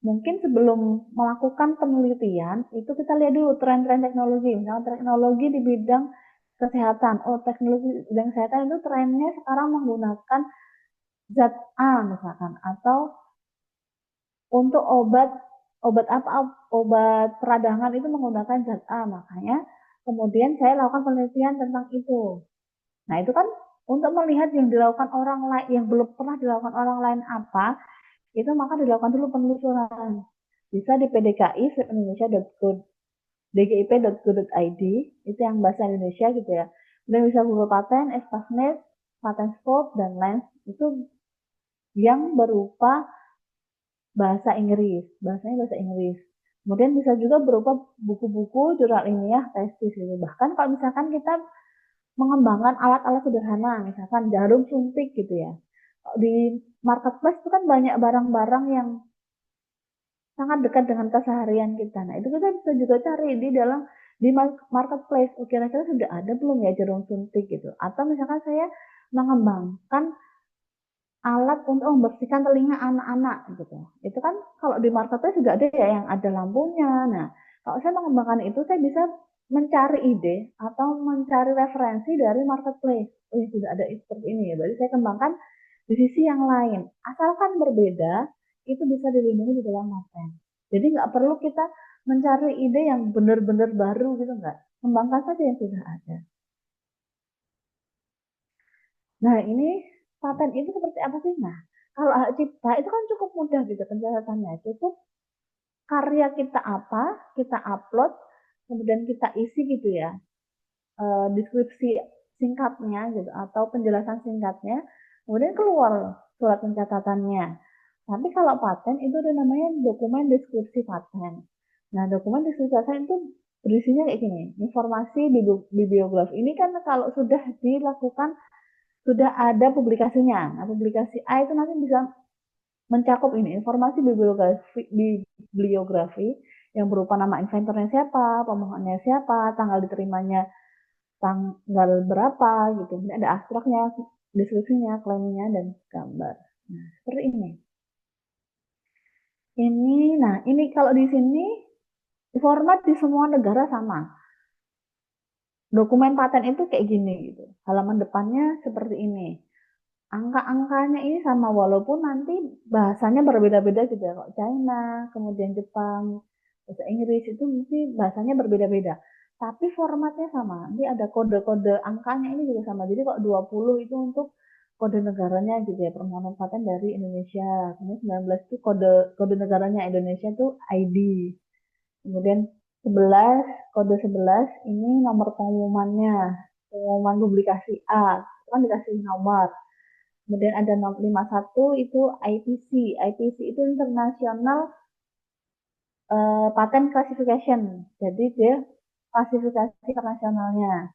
mungkin sebelum melakukan penelitian itu kita lihat dulu tren-tren teknologi. Misalnya teknologi di bidang kesehatan. Oh, teknologi di bidang kesehatan itu trennya sekarang menggunakan zat A misalkan, atau untuk obat peradangan itu menggunakan zat A, makanya kemudian saya lakukan penelitian tentang itu. Nah itu kan untuk melihat yang dilakukan orang lain, yang belum pernah dilakukan orang lain apa, itu maka dilakukan dulu penelusuran. Bisa di PDKI dgip.go.id, itu yang bahasa Indonesia gitu ya. Dan bisa Google Paten, Espasnet, Patenscope, dan Lens, itu yang berupa bahasanya bahasa Inggris. Kemudian bisa juga berupa buku-buku, jurnal ilmiah, tesis gitu. Bahkan kalau misalkan kita mengembangkan alat-alat sederhana, misalkan jarum suntik gitu ya. Di marketplace itu kan banyak barang-barang yang sangat dekat dengan keseharian kita. Nah, itu kita bisa juga cari di marketplace. Oh, kira-kira sudah ada belum ya jarum suntik gitu. Atau misalkan saya mengembangkan alat untuk membersihkan telinga anak-anak gitu. Itu kan kalau di marketplace juga ada ya yang ada lampunya. Nah, kalau saya mengembangkan itu saya bisa mencari ide atau mencari referensi dari marketplace. Oh, sudah ada seperti ini ya. Berarti saya kembangkan di sisi yang lain. Asalkan berbeda, itu bisa dilindungi di dalam paten. Jadi nggak perlu kita mencari ide yang benar-benar baru gitu nggak. Kembangkan saja yang sudah ada. Nah, ini paten itu seperti apa sih? Nah, kalau hak cipta itu kan cukup mudah gitu pencatatannya. Cukup karya kita apa, kita upload, kemudian kita isi gitu ya. Deskripsi singkatnya gitu atau penjelasan singkatnya, kemudian keluar surat pencatatannya. Tapi kalau paten itu ada namanya dokumen deskripsi paten. Nah, dokumen deskripsi paten itu berisinya kayak gini, informasi bibliografi. Ini kan kalau sudah dilakukan, sudah ada publikasinya. Nah, publikasi A itu nanti bisa mencakup ini, informasi bibliografi yang berupa nama inventornya siapa, pemohonnya siapa, tanggal diterimanya tanggal berapa gitu. Ini ada abstraknya, deskripsinya, klaimnya, dan gambar. Nah, seperti ini. Nah ini kalau di sini format di semua negara sama. Dokumen paten itu kayak gini gitu. Halaman depannya seperti ini. Angka-angkanya ini sama walaupun nanti bahasanya berbeda-beda gitu ya. Kok China, kemudian Jepang, bahasa Inggris itu mesti bahasanya berbeda-beda. Tapi formatnya sama. Nanti ada kode-kode angkanya ini juga sama. Jadi kok 20 itu untuk kode negaranya gitu ya, permohonan paten dari Indonesia. Kemudian 19 itu kode negaranya Indonesia itu ID. Kemudian 11, kode 11 ini nomor pengumumannya. Pengumuman publikasi A, itu kan dikasih nomor. Kemudian ada nomor 51 itu IPC. IPC itu International Patent Classification. Jadi dia klasifikasi internasionalnya.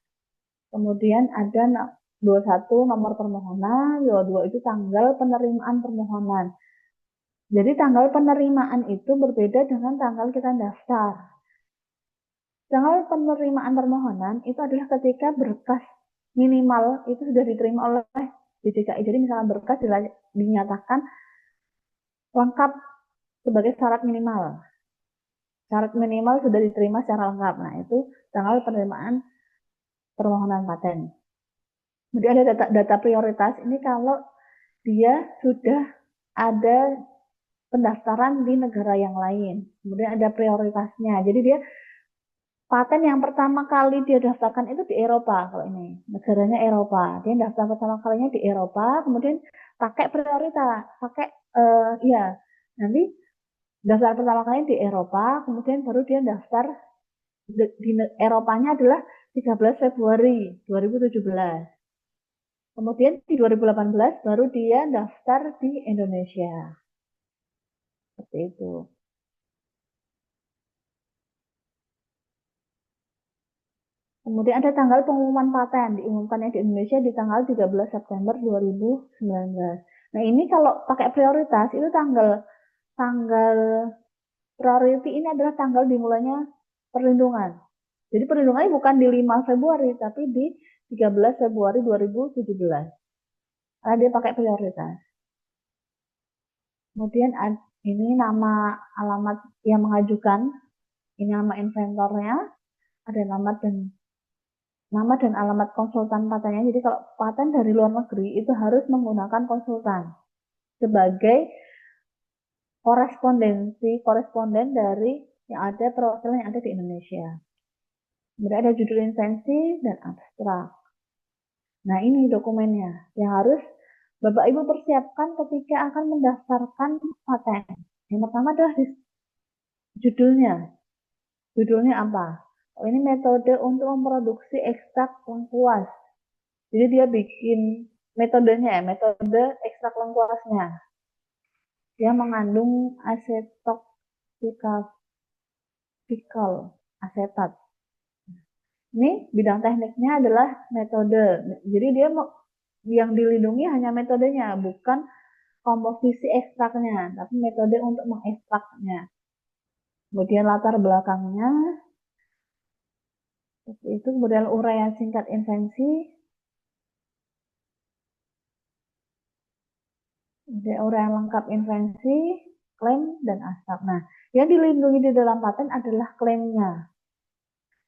Kemudian ada 21 nomor permohonan, 22 itu tanggal penerimaan permohonan. Jadi tanggal penerimaan itu berbeda dengan tanggal kita daftar. Tanggal penerimaan permohonan itu adalah ketika berkas minimal itu sudah diterima oleh DJKI. Jadi misalnya berkas dinyatakan lengkap sebagai syarat minimal. Syarat minimal sudah diterima secara lengkap. Nah, itu tanggal penerimaan permohonan paten. Kemudian ada data prioritas. Ini kalau dia sudah ada pendaftaran di negara yang lain. Kemudian ada prioritasnya. Jadi dia paten yang pertama kali dia daftarkan itu di Eropa. Kalau ini negaranya Eropa. Dia daftar pertama kalinya di Eropa. Kemudian pakai prioritas. Pakai, ya nanti daftar pertama kali di Eropa, kemudian baru dia daftar di Eropanya adalah 13 Februari 2017. Kemudian di 2018 baru dia daftar di Indonesia. Seperti itu. Kemudian ada tanggal pengumuman paten, diumumkannya di Indonesia di tanggal 13 September 2019. Nah, ini kalau pakai prioritas itu tanggal priority ini adalah tanggal dimulainya perlindungan. Jadi perlindungannya bukan di 5 Februari, tapi di 13 Februari 2017. Karena dia pakai prioritas. Kemudian ini nama alamat yang mengajukan, ini nama inventornya, ada nama dan alamat konsultan patennya. Jadi kalau paten dari luar negeri itu harus menggunakan konsultan sebagai koresponden dari yang ada perwakilan yang ada di Indonesia. Kemudian ada judul invensi dan abstrak. Nah, ini dokumennya yang harus Bapak Ibu persiapkan ketika akan mendaftarkan paten. Yang pertama adalah judulnya. Judulnya apa? Oh, ini metode untuk memproduksi ekstrak lengkuas. Jadi dia bikin metodenya ya, metode ekstrak lengkuasnya. Dia mengandung asetoxycalcical asetat. Ini bidang tekniknya adalah metode. Jadi dia yang dilindungi hanya metodenya, bukan komposisi ekstraknya, tapi metode untuk mengekstraknya. Kemudian latar belakangnya, itu kemudian uraian singkat invensi, kemudian uraian lengkap invensi, klaim, dan abstrak. Nah, yang dilindungi di dalam paten adalah klaimnya.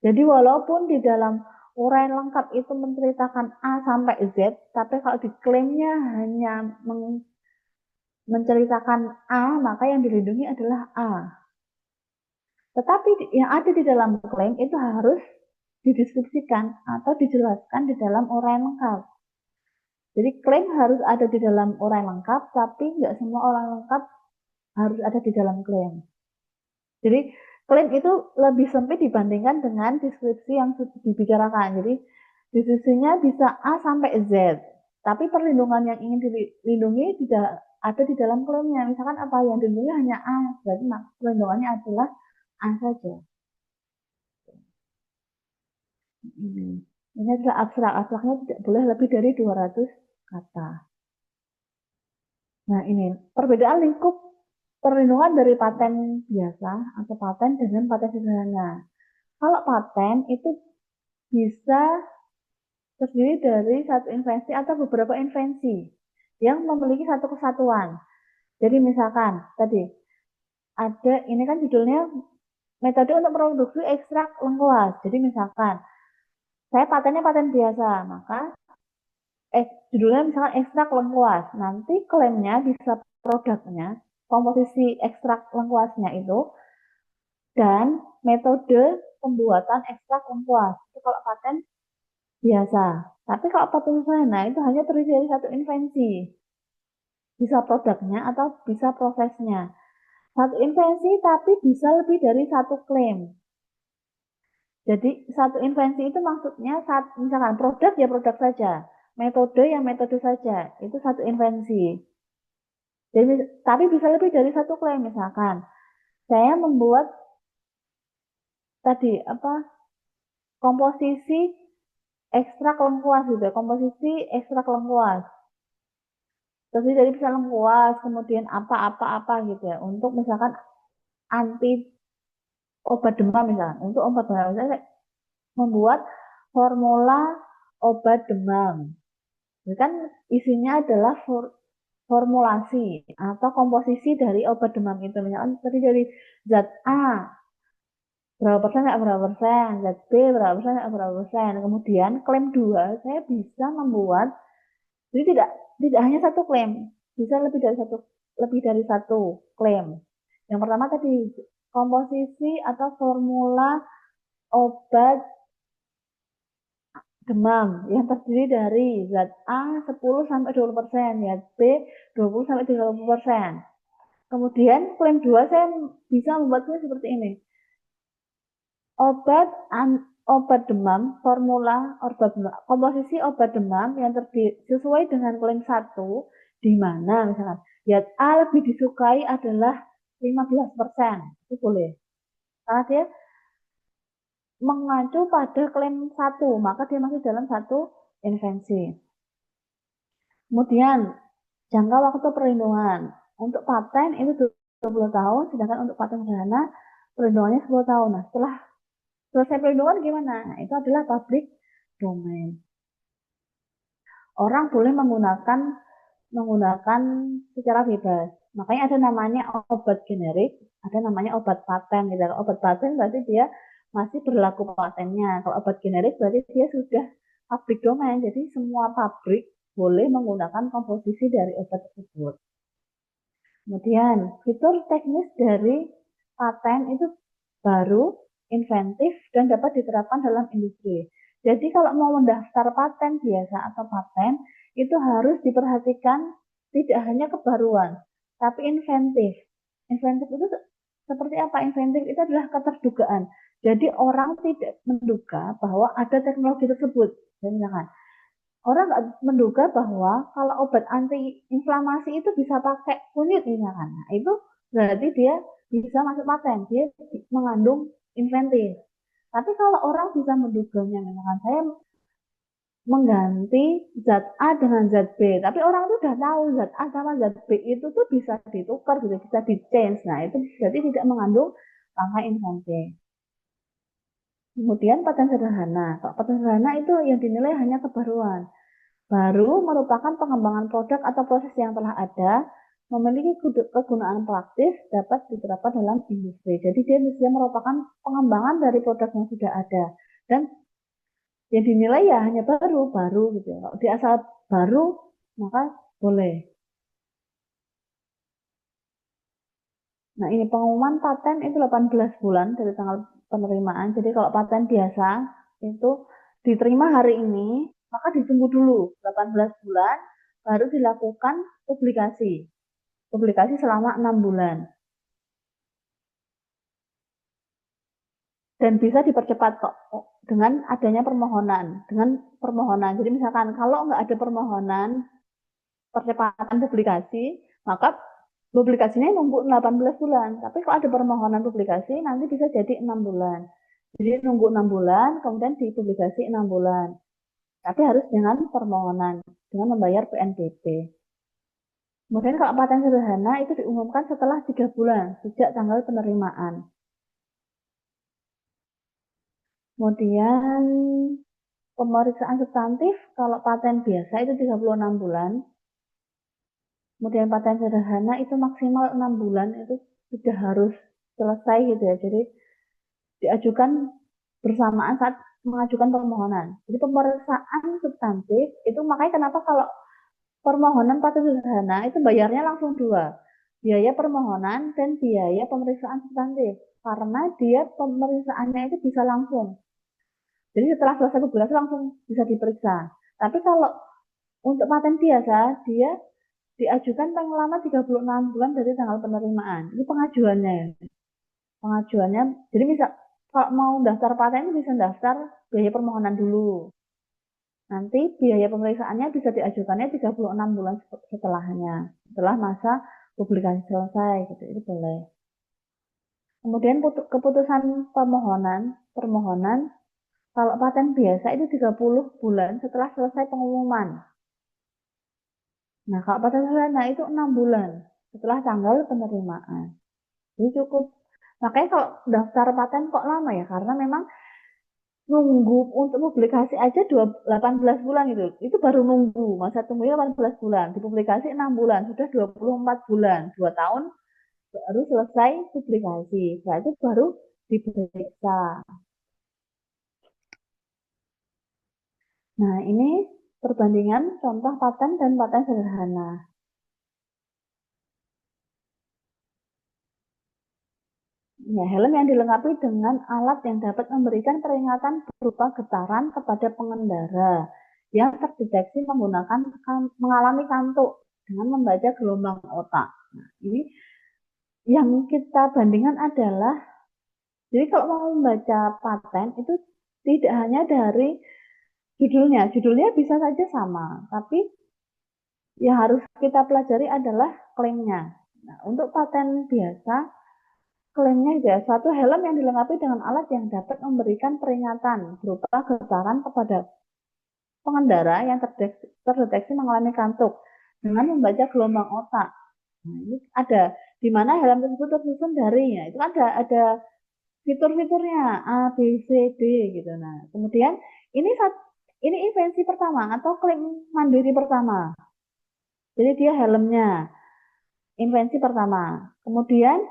Jadi walaupun di dalam uraian lengkap itu menceritakan A sampai Z, tapi kalau diklaimnya hanya menceritakan A, maka yang dilindungi adalah A. Tetapi yang ada di dalam klaim itu harus dideskripsikan atau dijelaskan di dalam uraian lengkap. Jadi klaim harus ada di dalam uraian lengkap, tapi nggak semua uraian lengkap harus ada di dalam klaim. Jadi klaim itu lebih sempit dibandingkan dengan deskripsi yang dibicarakan. Jadi deskripsinya bisa A sampai Z, tapi perlindungan yang ingin dilindungi tidak ada di dalam klaimnya. Misalkan apa yang dilindungi hanya A, berarti perlindungannya adalah A saja. Ini adalah abstrak. Abstraknya tidak boleh lebih dari 200 kata. Nah, ini perbedaan lingkup perlindungan dari paten biasa atau paten dengan paten sederhana. Kalau paten itu bisa terdiri dari satu invensi atau beberapa invensi yang memiliki satu kesatuan. Jadi misalkan tadi ada, ini kan judulnya metode untuk produksi ekstrak lengkuas. Jadi misalkan saya patennya paten biasa, maka judulnya misalkan ekstrak lengkuas. Nanti klaimnya bisa produknya, komposisi ekstrak lengkuasnya itu, dan metode pembuatan ekstrak lengkuas. Itu kalau paten biasa. Tapi kalau paten sederhana itu hanya terdiri dari satu invensi. Bisa produknya atau bisa prosesnya. Satu invensi tapi bisa lebih dari satu klaim. Jadi satu invensi itu maksudnya misalkan produk ya produk saja, metode ya metode saja, itu satu invensi. Jadi, tapi bisa lebih dari satu klaim. Misalkan saya membuat tadi komposisi ekstrak lengkuas gitu, komposisi ekstrak lengkuas. Terus dari bisa lengkuas, kemudian apa gitu ya, untuk misalkan anti obat demam misalkan. Untuk obat demam saya membuat formula obat demam. Ini kan isinya adalah formulasi atau komposisi dari obat demam itu. Misalkan tadi dari zat A berapa persen, zat B berapa persen. Kemudian klaim 2 saya bisa membuat, jadi tidak hanya satu klaim, bisa lebih dari satu klaim. Yang pertama tadi komposisi atau formula obat demam yang terdiri dari zat A 10-20%, zat B 20-30%. Kemudian klaim 2 saya bisa membuatnya seperti ini. Obat demam, formula obat demam, komposisi obat demam yang sesuai dengan klaim 1, di mana misalkan zat A lebih disukai adalah 15%. Itu boleh. Karena dia mengacu pada klaim 1, maka dia masih dalam satu invensi. Kemudian jangka waktu perlindungan. Untuk paten itu 20 tahun, sedangkan untuk paten sederhana perlindungannya 10 tahun. Nah, setelah selesai perlindungan gimana? Nah, itu adalah public domain. Orang boleh menggunakan secara bebas. Makanya ada namanya obat generik, ada namanya obat paten. Gitu. Obat paten berarti dia masih berlaku patennya. Kalau obat generik berarti dia sudah public domain. Jadi semua pabrik boleh menggunakan komposisi dari obat tersebut. Kemudian fitur teknis dari paten itu baru, inventif, dan dapat diterapkan dalam industri. Jadi kalau mau mendaftar paten biasa atau paten, itu harus diperhatikan tidak hanya kebaruan, tapi inventif. Inventif itu seperti apa? Inventif itu adalah keterdugaan. Jadi orang tidak menduga bahwa ada teknologi tersebut. Misalkan, orang nggak menduga bahwa kalau obat anti-inflamasi itu bisa pakai kunyit misalkan. Nah, itu berarti dia bisa masuk paten, dia mengandung inventif. Tapi kalau orang bisa menduganya, misalkan saya mengganti zat A dengan zat B, tapi orang itu sudah tahu zat A sama zat B itu tuh bisa ditukar, bisa di-change. Nah, itu berarti tidak mengandung rangka inventif. Kemudian paten sederhana. Kalau paten sederhana itu yang dinilai hanya kebaruan. Baru merupakan pengembangan produk atau proses yang telah ada memiliki kegunaan praktis dapat diterapkan dalam industri. Jadi dia bisa merupakan pengembangan dari produk yang sudah ada dan yang dinilai ya hanya baru gitu. Kalau dia asal baru maka boleh. Nah, ini pengumuman paten itu 18 bulan dari tanggal penerimaan. Jadi kalau paten biasa itu diterima hari ini, maka ditunggu dulu 18 bulan baru dilakukan publikasi. Publikasi selama 6 bulan. Dan bisa dipercepat kok dengan adanya permohonan. Jadi misalkan kalau nggak ada permohonan percepatan publikasi, maka publikasinya nunggu 18 bulan. Tapi kalau ada permohonan publikasi, nanti bisa jadi 6 bulan. Jadi nunggu 6 bulan, kemudian dipublikasi 6 bulan. Tapi harus dengan permohonan, dengan membayar PNBP. Kemudian kalau paten sederhana itu diumumkan setelah 3 bulan sejak tanggal penerimaan. Kemudian pemeriksaan substantif kalau paten biasa itu 36 bulan. Kemudian paten sederhana itu maksimal 6 bulan itu sudah harus selesai gitu ya. Jadi diajukan bersamaan saat mengajukan permohonan. Jadi pemeriksaan substantif itu makanya kenapa kalau permohonan paten sederhana itu bayarnya langsung dua. Biaya permohonan dan biaya pemeriksaan substantif. Karena dia pemeriksaannya itu bisa langsung. Jadi setelah selesai publikasi langsung bisa diperiksa. Tapi kalau untuk paten biasa, dia diajukan paling lama 36 bulan dari tanggal penerimaan. Ini pengajuannya. Jadi misal kalau mau daftar paten itu bisa daftar biaya permohonan dulu. Nanti biaya pemeriksaannya bisa diajukannya 36 bulan setelahnya. Setelah masa publikasi selesai gitu. Itu boleh. Kemudian keputusan permohonan kalau paten biasa itu 30 bulan setelah selesai pengumuman. Nah, kalau paten sederhana itu 6 bulan setelah tanggal penerimaan. Jadi cukup. Makanya kalau daftar paten kok lama ya, karena memang nunggu untuk publikasi aja 18 bulan gitu. Itu baru nunggu, masa tunggunya 18 bulan, dipublikasi 6 bulan, sudah 24 bulan, 2 tahun baru selesai publikasi. Setelah itu baru diperiksa. Nah, ini perbandingan contoh paten dan paten sederhana. Ya, helm yang dilengkapi dengan alat yang dapat memberikan peringatan berupa getaran kepada pengendara yang terdeteksi mengalami kantuk dengan membaca gelombang otak. Nah, ini yang kita bandingkan adalah, jadi kalau mau membaca paten itu tidak hanya dari judulnya bisa saja sama, tapi yang harus kita pelajari adalah klaimnya. Nah, untuk paten biasa, klaimnya ya suatu helm yang dilengkapi dengan alat yang dapat memberikan peringatan berupa getaran kepada pengendara yang terdeteksi mengalami kantuk dengan membaca gelombang otak. Nah, ini ada di mana helm tersebut tersusun dari ya, itu ada fitur-fiturnya A, B, C, D gitu. Nah, kemudian ini invensi pertama atau klaim mandiri pertama. Jadi dia helmnya invensi pertama. Kemudian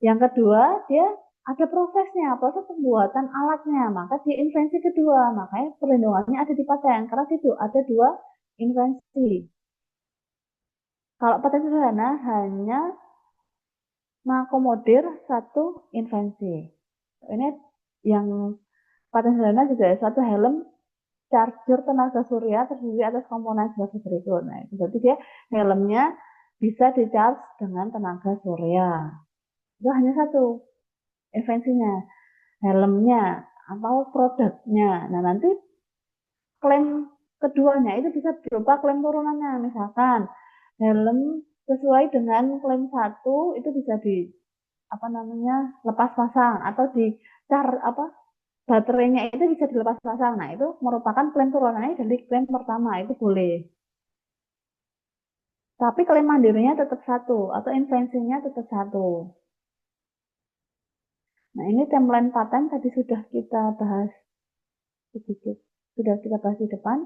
yang kedua, dia ada prosesnya, proses pembuatan alatnya. Maka dia invensi kedua, makanya perlindungannya ada di paten. Karena itu ada 2 invensi. Kalau paten sederhana hanya mengakomodir 1 invensi. Ini yang paten sederhana juga satu helm charger tenaga surya terdiri atas komponen sebagai berikut. Nah, berarti dia helmnya bisa di-charge dengan tenaga surya. Itu hanya 1 invensinya, helmnya atau produknya. Nah, nanti klaim keduanya itu bisa berupa klaim turunannya. Misalkan helm sesuai dengan klaim 1 itu bisa di lepas pasang atau baterainya itu bisa dilepas pasang. Nah, itu merupakan klaim turunannya dari klaim pertama, itu boleh. Tapi klaim mandirinya tetap 1 atau invensinya tetap 1. Nah, ini timeline paten tadi sudah kita bahas sedikit. Sudah kita bahas di depan.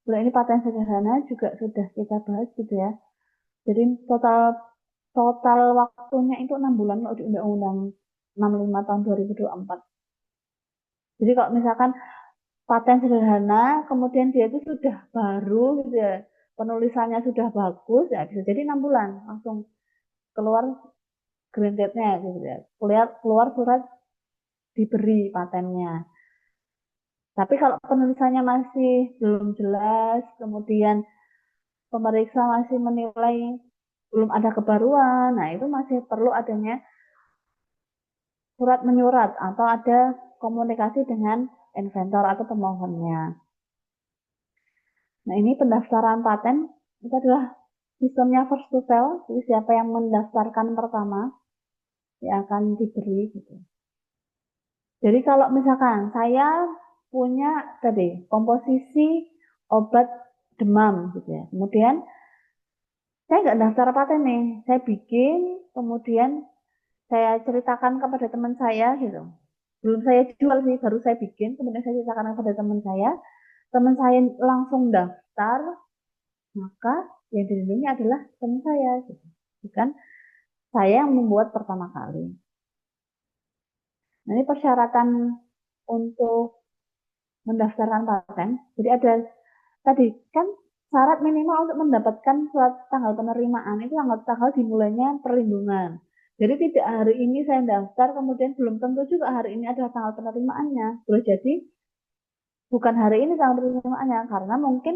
Kalau ini paten sederhana juga sudah kita bahas gitu ya. Jadi total total waktunya itu 6 bulan kalau di Undang-Undang 65 tahun 2024. Jadi kalau misalkan paten sederhana, kemudian dia itu sudah baru gitu ya, penulisannya sudah bagus, ya bisa jadi 6 bulan langsung keluar green nya gitu ya, keluar surat diberi patennya. Tapi kalau penulisannya masih belum jelas, kemudian pemeriksa masih menilai belum ada kebaruan, nah itu masih perlu adanya surat menyurat atau ada komunikasi dengan inventor atau pemohonnya. Nah ini pendaftaran paten itu adalah sistemnya first to file, jadi siapa yang mendaftarkan pertama yang akan diberi gitu. Jadi kalau misalkan saya punya tadi komposisi obat demam gitu ya, kemudian saya nggak daftar paten nih, saya bikin, kemudian saya ceritakan kepada teman saya gitu. Belum saya jual sih, baru saya bikin, kemudian saya ceritakan kepada teman saya langsung daftar, maka yang dilindungi adalah teman saya gitu. Bukan saya yang membuat pertama kali. Nah, ini persyaratan untuk mendaftarkan paten. Jadi ada tadi kan syarat minimal untuk mendapatkan surat tanggal penerimaan itu tanggal dimulainya perlindungan. Jadi tidak hari ini saya daftar, kemudian belum tentu juga hari ini adalah tanggal penerimaannya. Boleh jadi bukan hari ini tanggal penerimaannya, karena mungkin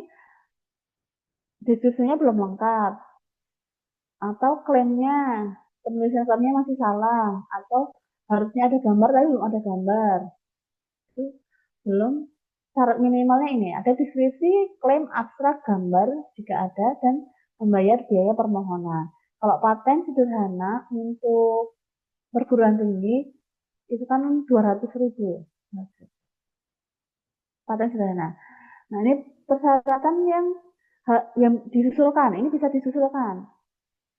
deskripsinya belum lengkap, atau penulisan klaimnya masih salah, atau harusnya ada gambar tapi belum ada gambar. Itu belum syarat minimalnya ini, ada deskripsi, klaim, abstrak, gambar jika ada, dan membayar biaya permohonan. Kalau paten sederhana untuk perguruan tinggi itu kan 200.000 paten sederhana. Nah ini persyaratan yang disusulkan, ini bisa disusulkan.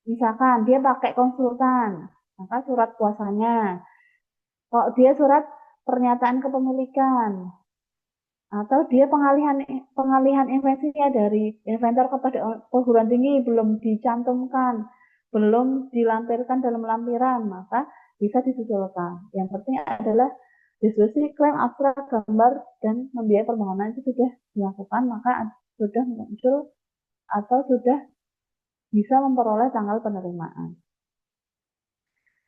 Misalkan dia pakai konsultan, maka surat kuasanya. Kalau dia surat pernyataan kepemilikan, atau dia pengalihan invensinya dari inventor kepada perguruan tinggi belum dicantumkan, belum dilampirkan dalam lampiran, maka bisa disusulkan. Yang penting adalah diskusi, klaim, abstrak, gambar, dan membiayai permohonan itu sudah dilakukan, maka sudah muncul atau sudah bisa memperoleh tanggal penerimaan.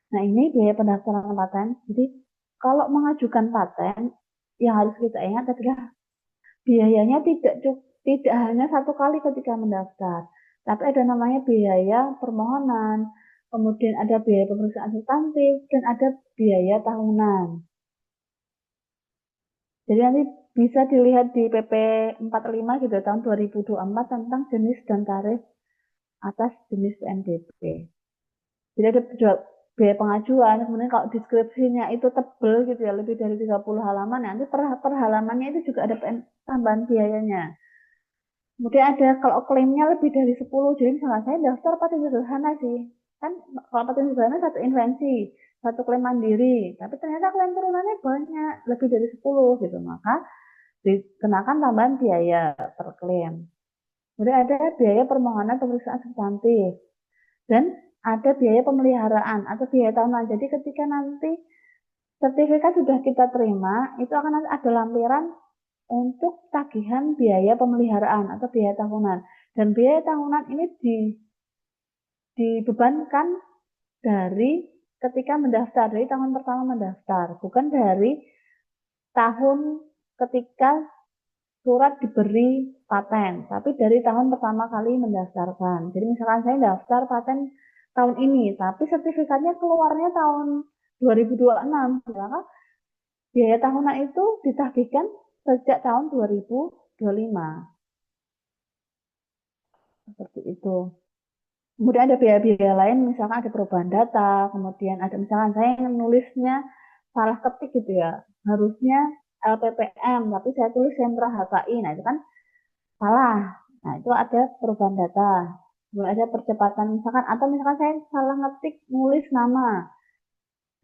Nah ini biaya pendaftaran paten. Jadi kalau mengajukan paten, yang harus kita ingat adalah biayanya tidak hanya satu kali ketika mendaftar, tapi ada namanya biaya permohonan, kemudian ada biaya pemeriksaan substantif, dan ada biaya tahunan. Jadi nanti bisa dilihat di PP 45 gitu tahun 2024 tentang jenis dan tarif atas jenis PNBP. Jadi ada biaya pengajuan, kemudian kalau deskripsinya itu tebel gitu ya, lebih dari 30 halaman, nanti per halamannya itu juga ada tambahan biayanya. Kemudian ada kalau klaimnya lebih dari 10, jadi misalnya saya daftar paten sederhana sih. Kan kalau paten sederhana satu invensi, satu klaim mandiri, tapi ternyata klaim turunannya banyak, lebih dari 10 gitu, maka dikenakan tambahan biaya per klaim. Kemudian ada biaya permohonan pemeriksaan substantif. Dan ada biaya pemeliharaan atau biaya tahunan. Jadi ketika nanti sertifikat sudah kita terima, itu akan ada lampiran untuk tagihan biaya pemeliharaan atau biaya tahunan. Dan biaya tahunan ini dibebankan dari ketika mendaftar, dari tahun pertama mendaftar, bukan dari tahun ketika surat diberi paten, tapi dari tahun pertama kali mendaftarkan. Jadi misalkan saya daftar paten tahun ini, tapi sertifikatnya keluarnya tahun 2026, maka biaya tahunan itu ditagihkan sejak tahun 2025. Seperti itu. Kemudian ada biaya-biaya lain, misalkan ada perubahan data, kemudian ada misalkan saya yang nulisnya salah ketik gitu ya, harusnya LPPM, tapi saya tulis sentra HKI, nah itu kan salah. Nah itu ada perubahan data. Kemudian ada percepatan misalkan, atau misalkan saya salah ngetik nulis nama,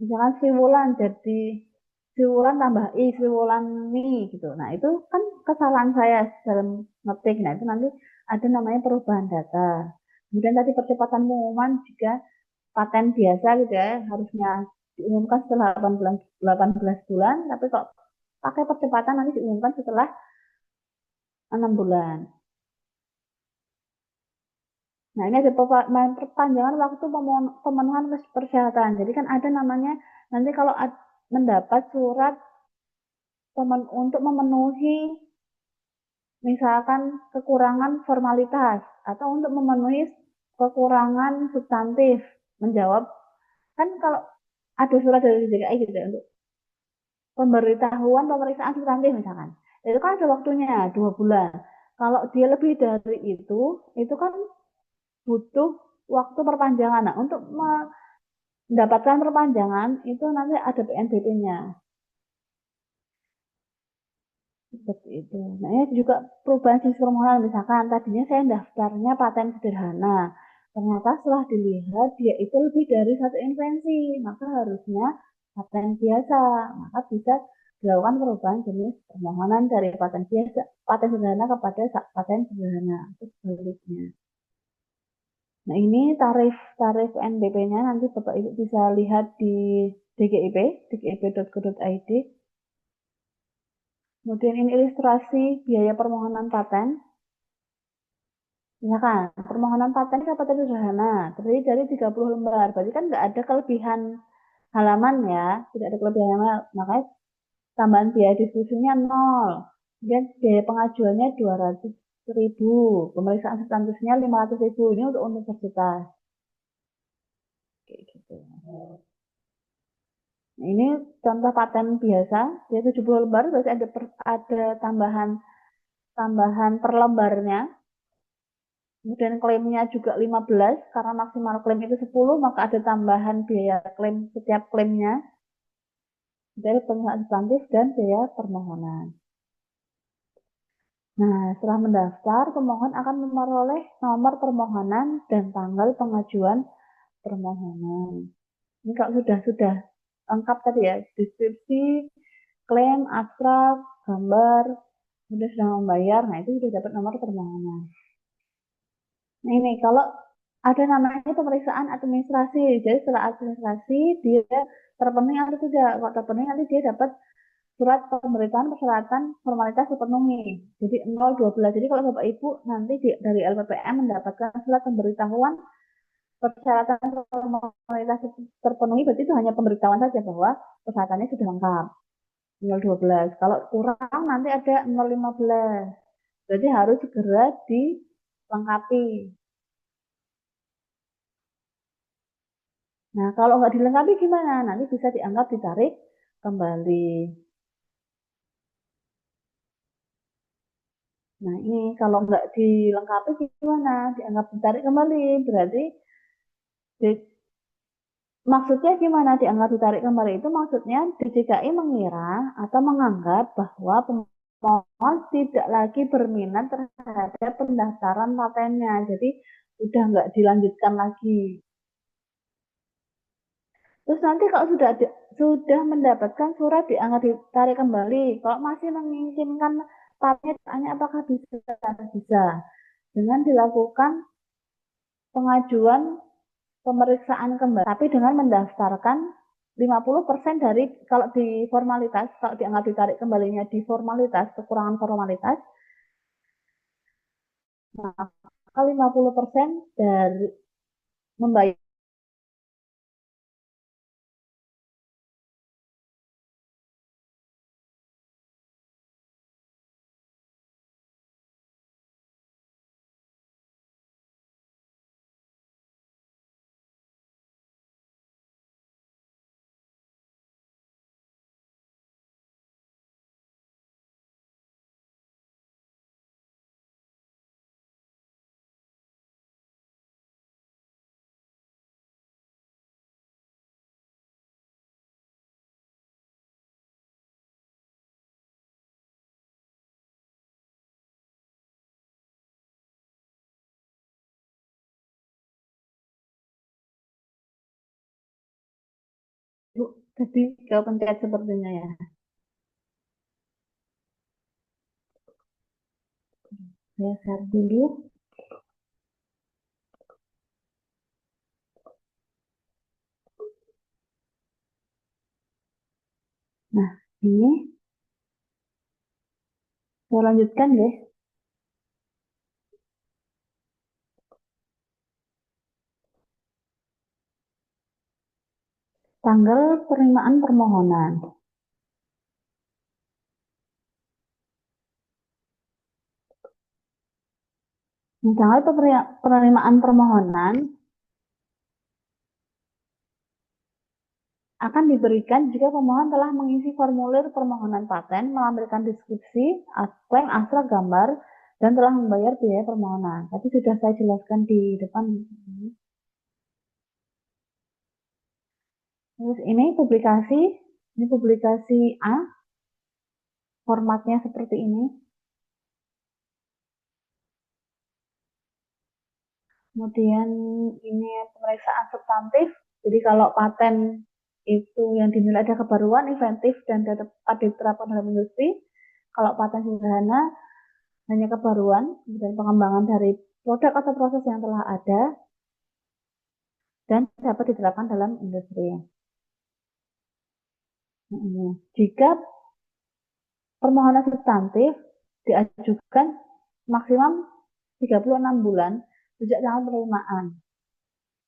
misalkan Sri Wulan jadi Sri Wulan tambah I, Sri Wulani gitu. Nah itu kan kesalahan saya dalam ngetik. Nah itu nanti ada namanya perubahan data. Kemudian tadi percepatan pengumuman jika paten biasa gitu ya, harusnya diumumkan setelah 18 bulan, tapi kok pakai percepatan nanti diumumkan setelah 6 bulan. Nah, ini ada perpanjangan waktu pemenuhan persyaratan. Jadi kan ada namanya, nanti kalau mendapat surat untuk memenuhi misalkan kekurangan formalitas atau untuk memenuhi kekurangan substantif, menjawab, kan kalau ada surat dari DKI gitu ya, untuk pemberitahuan pemeriksaan substantif misalkan, itu kan ada waktunya 2 bulan. Kalau dia lebih dari itu kan butuh waktu perpanjangan. Nah, untuk mendapatkan perpanjangan itu nanti ada PNBP-nya. Seperti itu. Nah, ini juga perubahan jenis permohonan. Misalkan tadinya saya daftarnya paten sederhana. Ternyata setelah dilihat dia itu lebih dari satu invensi. Maka harusnya paten biasa. Maka bisa dilakukan perubahan jenis permohonan dari paten biasa, paten sederhana kepada paten sederhana. Itu sebaliknya. Nah, ini tarif NBP-nya nanti Bapak Ibu bisa lihat di DGIP, dgip.go.id. Kemudian ini ilustrasi biaya permohonan paten. Misalkan, permohonan paten itu paten sederhana, terdiri dari 30 lembar. Berarti kan nggak ada kelebihan halaman ya, tidak ada kelebihan halaman. Makanya tambahan biaya diskusinya 0. Kemudian biaya pengajuannya 200.000, pemeriksaan substantifnya 500.000. Ini untuk universitas. Kayak gitu. Nah, ini contoh paten biasa, dia 70 lembar, berarti ada tambahan per lembarnya. Kemudian klaimnya juga 15, karena maksimal klaim itu 10, maka ada tambahan biaya klaim setiap klaimnya dari pemeriksaan substantif dan biaya permohonan. Nah, setelah mendaftar, pemohon akan memperoleh nomor permohonan dan tanggal pengajuan permohonan. Ini kalau sudah lengkap tadi ya, deskripsi, klaim, abstrak, gambar, kemudian sudah membayar, nah itu sudah dapat nomor permohonan. Nah, ini kalau ada namanya pemeriksaan administrasi, jadi setelah administrasi dia terpenuhi atau tidak. Kalau terpenuhi nanti dia dapat surat pemberitahuan persyaratan formalitas terpenuhi. Jadi 012. Jadi kalau Bapak Ibu nanti dari LPPM mendapatkan surat pemberitahuan persyaratan formalitas terpenuhi, berarti itu hanya pemberitahuan saja bahwa persyaratannya sudah lengkap. 012. Kalau kurang nanti ada 015. Berarti harus segera dilengkapi. Nah, kalau nggak dilengkapi gimana? Nanti bisa dianggap ditarik kembali. Nah, ini kalau nggak dilengkapi gimana? Dianggap ditarik kembali. Berarti maksudnya gimana dianggap ditarik kembali? Itu maksudnya DJKI mengira atau menganggap bahwa pemohon tidak lagi berminat terhadap pendaftaran patennya. Jadi, udah nggak dilanjutkan lagi. Terus nanti kalau sudah mendapatkan surat dianggap ditarik kembali, kalau masih menginginkan tanya apakah bisa dengan dilakukan pengajuan pemeriksaan kembali, tapi dengan mendaftarkan 50% dari, kalau di formalitas, kalau dianggap ditarik kembalinya di formalitas, kekurangan formalitas, maka 50% dari membayar. Jadi ke pencet sepertinya ya. Saya share dulu. Saya lanjutkan ya. Tanggal penerimaan permohonan. Tanggal penerimaan permohonan akan diberikan jika pemohon telah mengisi formulir permohonan paten, melampirkan deskripsi, klaim asal gambar, dan telah membayar biaya permohonan. Tadi sudah saya jelaskan di depan. Terus ini publikasi A, formatnya seperti ini. Kemudian ini pemeriksaan substantif. Jadi kalau paten itu yang dinilai ada kebaruan, inventif, dan dapat diterapkan dalam industri. Kalau paten sederhana hanya kebaruan dan pengembangan dari produk atau proses yang telah ada dan dapat diterapkan dalam industri. Jika permohonan substantif diajukan maksimum 36 bulan sejak tanggal penerimaan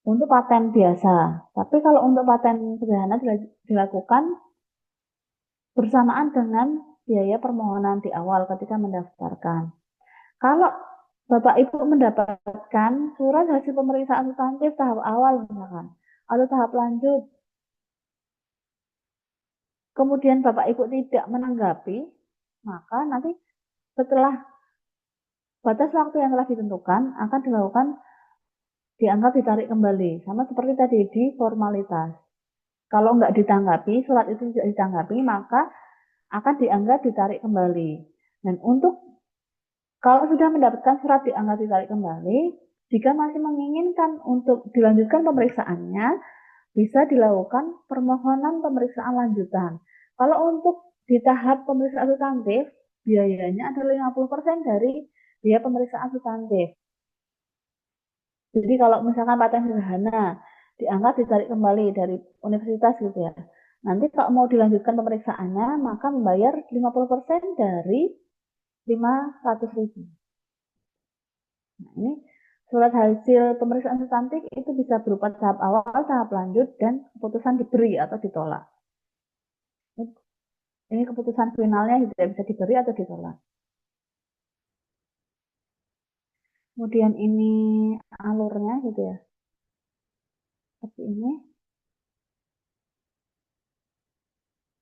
untuk paten biasa. Tapi kalau untuk paten sederhana dilakukan bersamaan dengan biaya permohonan di awal ketika mendaftarkan. Kalau Bapak Ibu mendapatkan surat hasil pemeriksaan substantif tahap awal misalkan, atau tahap lanjut, kemudian Bapak Ibu tidak menanggapi, maka nanti setelah batas waktu yang telah ditentukan akan dianggap ditarik kembali. Sama seperti tadi di formalitas. Kalau nggak ditanggapi, surat itu tidak ditanggapi, maka akan dianggap ditarik kembali. Dan untuk kalau sudah mendapatkan surat dianggap ditarik kembali, jika masih menginginkan untuk dilanjutkan pemeriksaannya, bisa dilakukan permohonan pemeriksaan lanjutan. Kalau untuk di tahap pemeriksaan substantif, biayanya adalah 50% dari biaya pemeriksaan substantif. Jadi kalau misalkan paten sederhana, dianggap ditarik kembali dari universitas gitu ya. Nanti kalau mau dilanjutkan pemeriksaannya, maka membayar 50% dari 500.000. Nah, ini surat hasil pemeriksaan substantif itu bisa berupa tahap awal, tahap lanjut, dan keputusan diberi atau ditolak. Ini keputusan finalnya tidak bisa diberi atau ditolak. Kemudian ini alurnya gitu ya. Seperti ini.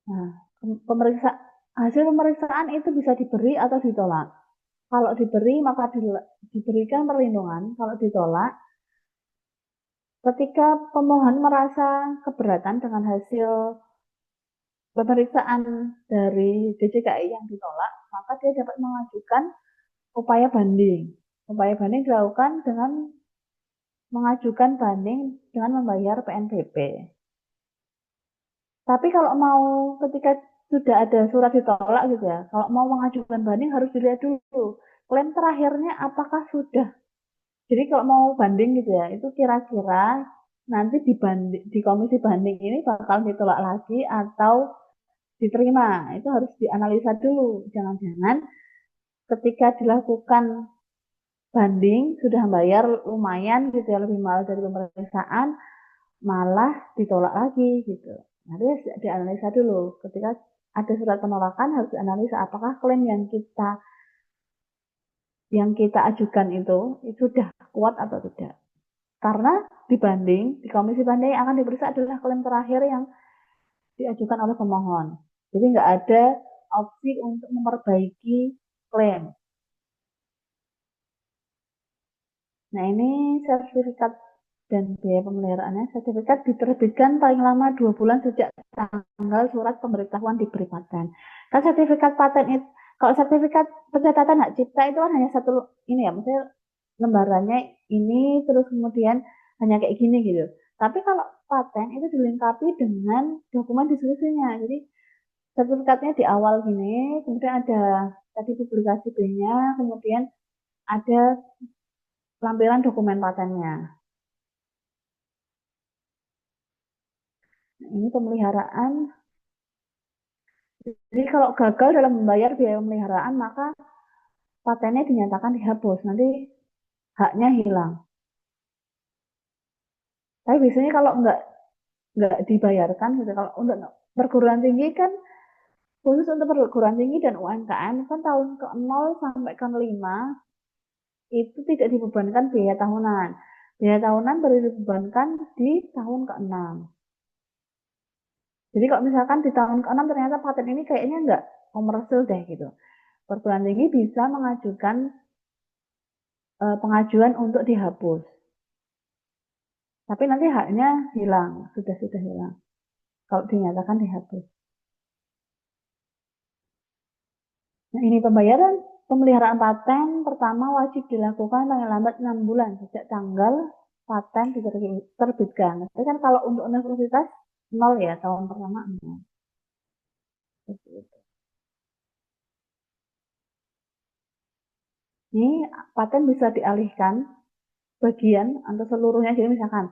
Nah, hasil pemeriksaan itu bisa diberi atau ditolak. Kalau diberi maka diberikan perlindungan. Kalau ditolak, ketika pemohon merasa keberatan dengan hasil pemeriksaan dari DJKI yang ditolak, maka dia dapat mengajukan upaya banding. Upaya banding dilakukan dengan mengajukan banding dengan membayar PNBP. Tapi kalau mau ketika sudah ada surat ditolak gitu ya, kalau mau mengajukan banding harus dilihat dulu klaim terakhirnya apakah sudah. Jadi kalau mau banding gitu ya, itu kira-kira nanti di komisi banding ini bakal ditolak lagi atau diterima. Itu harus dianalisa dulu. Jangan-jangan ketika dilakukan banding sudah bayar lumayan gitu ya, lebih mahal dari pemeriksaan, malah ditolak lagi gitu. Nanti dianalisa dulu. Ketika ada surat penolakan harus dianalisa apakah klaim yang kita ajukan itu sudah kuat atau tidak. Karena di komisi banding yang akan diperiksa adalah klaim terakhir yang diajukan oleh pemohon. Jadi nggak ada opsi untuk memperbaiki klaim. Nah ini sertifikat dan biaya pemeliharaannya. Sertifikat diterbitkan paling lama 2 bulan sejak tanggal surat pemberitahuan diberi paten. Kan sertifikat paten itu, kalau sertifikat pencatatan hak cipta itu kan hanya satu ini ya, maksudnya lembarannya ini terus kemudian hanya kayak gini gitu. Tapi kalau paten itu dilengkapi dengan dokumen diskusinya. Jadi sertifikatnya di awal gini, kemudian ada tadi publikasi B-nya, kemudian ada lampiran dokumen patennya. Ini pemeliharaan. Jadi kalau gagal dalam membayar biaya pemeliharaan, maka patennya dinyatakan dihapus, nanti haknya hilang. Tapi biasanya kalau nggak dibayarkan gitu, kalau untuk perguruan tinggi kan khusus untuk perguruan tinggi dan UMKM kan tahun ke 0 sampai ke 5 itu tidak dibebankan biaya tahunan. Biaya tahunan baru dibebankan di tahun ke 6. Jadi kalau misalkan di tahun ke 6 ternyata paten ini kayaknya nggak komersil deh gitu. Perguruan tinggi bisa mengajukan pengajuan untuk dihapus. Tapi nanti haknya hilang, sudah hilang. Kalau dinyatakan dihapus. Nah, ini pemeliharaan paten pertama wajib dilakukan paling lambat 6 bulan sejak tanggal paten diterbitkan. Tapi kan kalau untuk universitas 0 ya, tahun pertama 0. Ini paten bisa dialihkan bagian atau seluruhnya. Jadi misalkan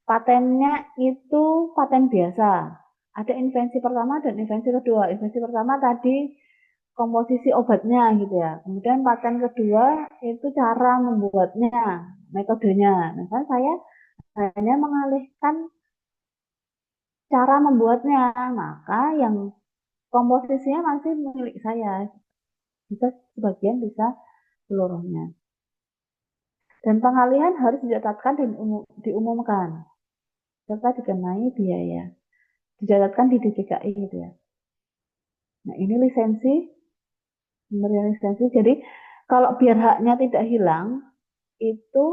patennya itu paten biasa. Ada invensi pertama dan invensi kedua. Invensi pertama tadi komposisi obatnya gitu ya. Kemudian paten kedua itu cara membuatnya, metodenya. Misalnya saya hanya mengalihkan cara membuatnya, maka yang komposisinya masih milik saya. Bisa sebagian, bisa seluruhnya. Dan pengalihan harus dicatatkan dan diumumkan serta dikenai biaya. Dicatatkan di DJKI gitu ya. Nah, ini pemberian lisensi. Jadi kalau biar haknya tidak hilang, itu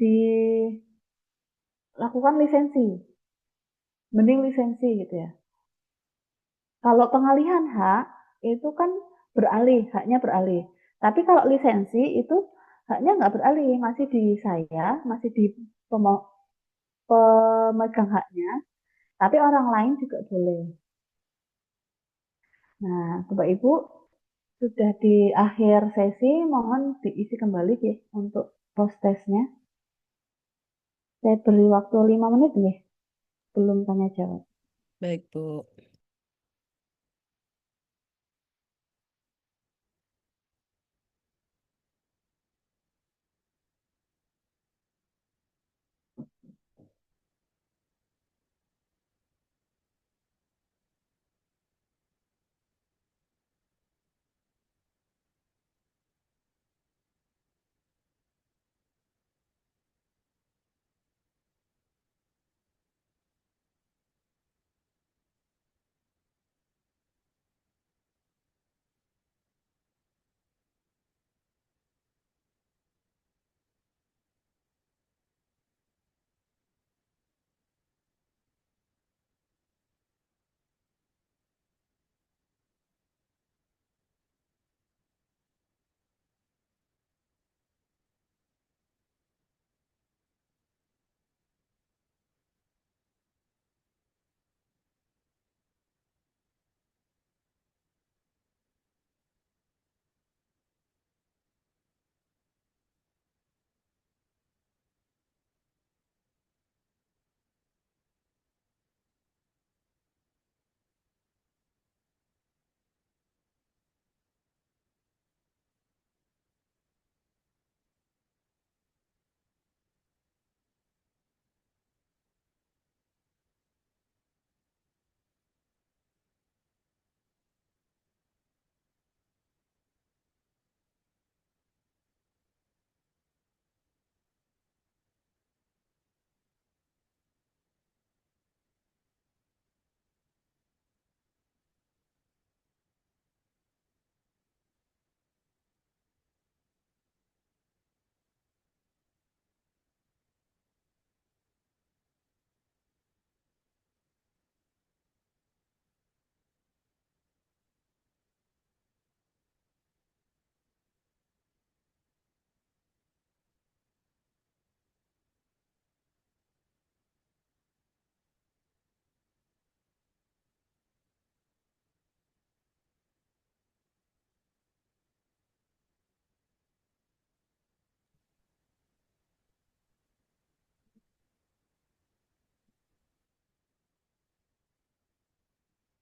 dilakukan lisensi. Mending lisensi gitu ya. Kalau pengalihan hak, itu kan beralih, haknya beralih. Tapi kalau lisensi itu haknya nggak beralih, masih di saya, masih di pemegang haknya, tapi orang lain juga boleh. Nah, Bapak Ibu, sudah di akhir sesi, mohon diisi kembali ya untuk post testnya. Saya beri waktu 5 menit nih, belum tanya jawab. Baik, Bu.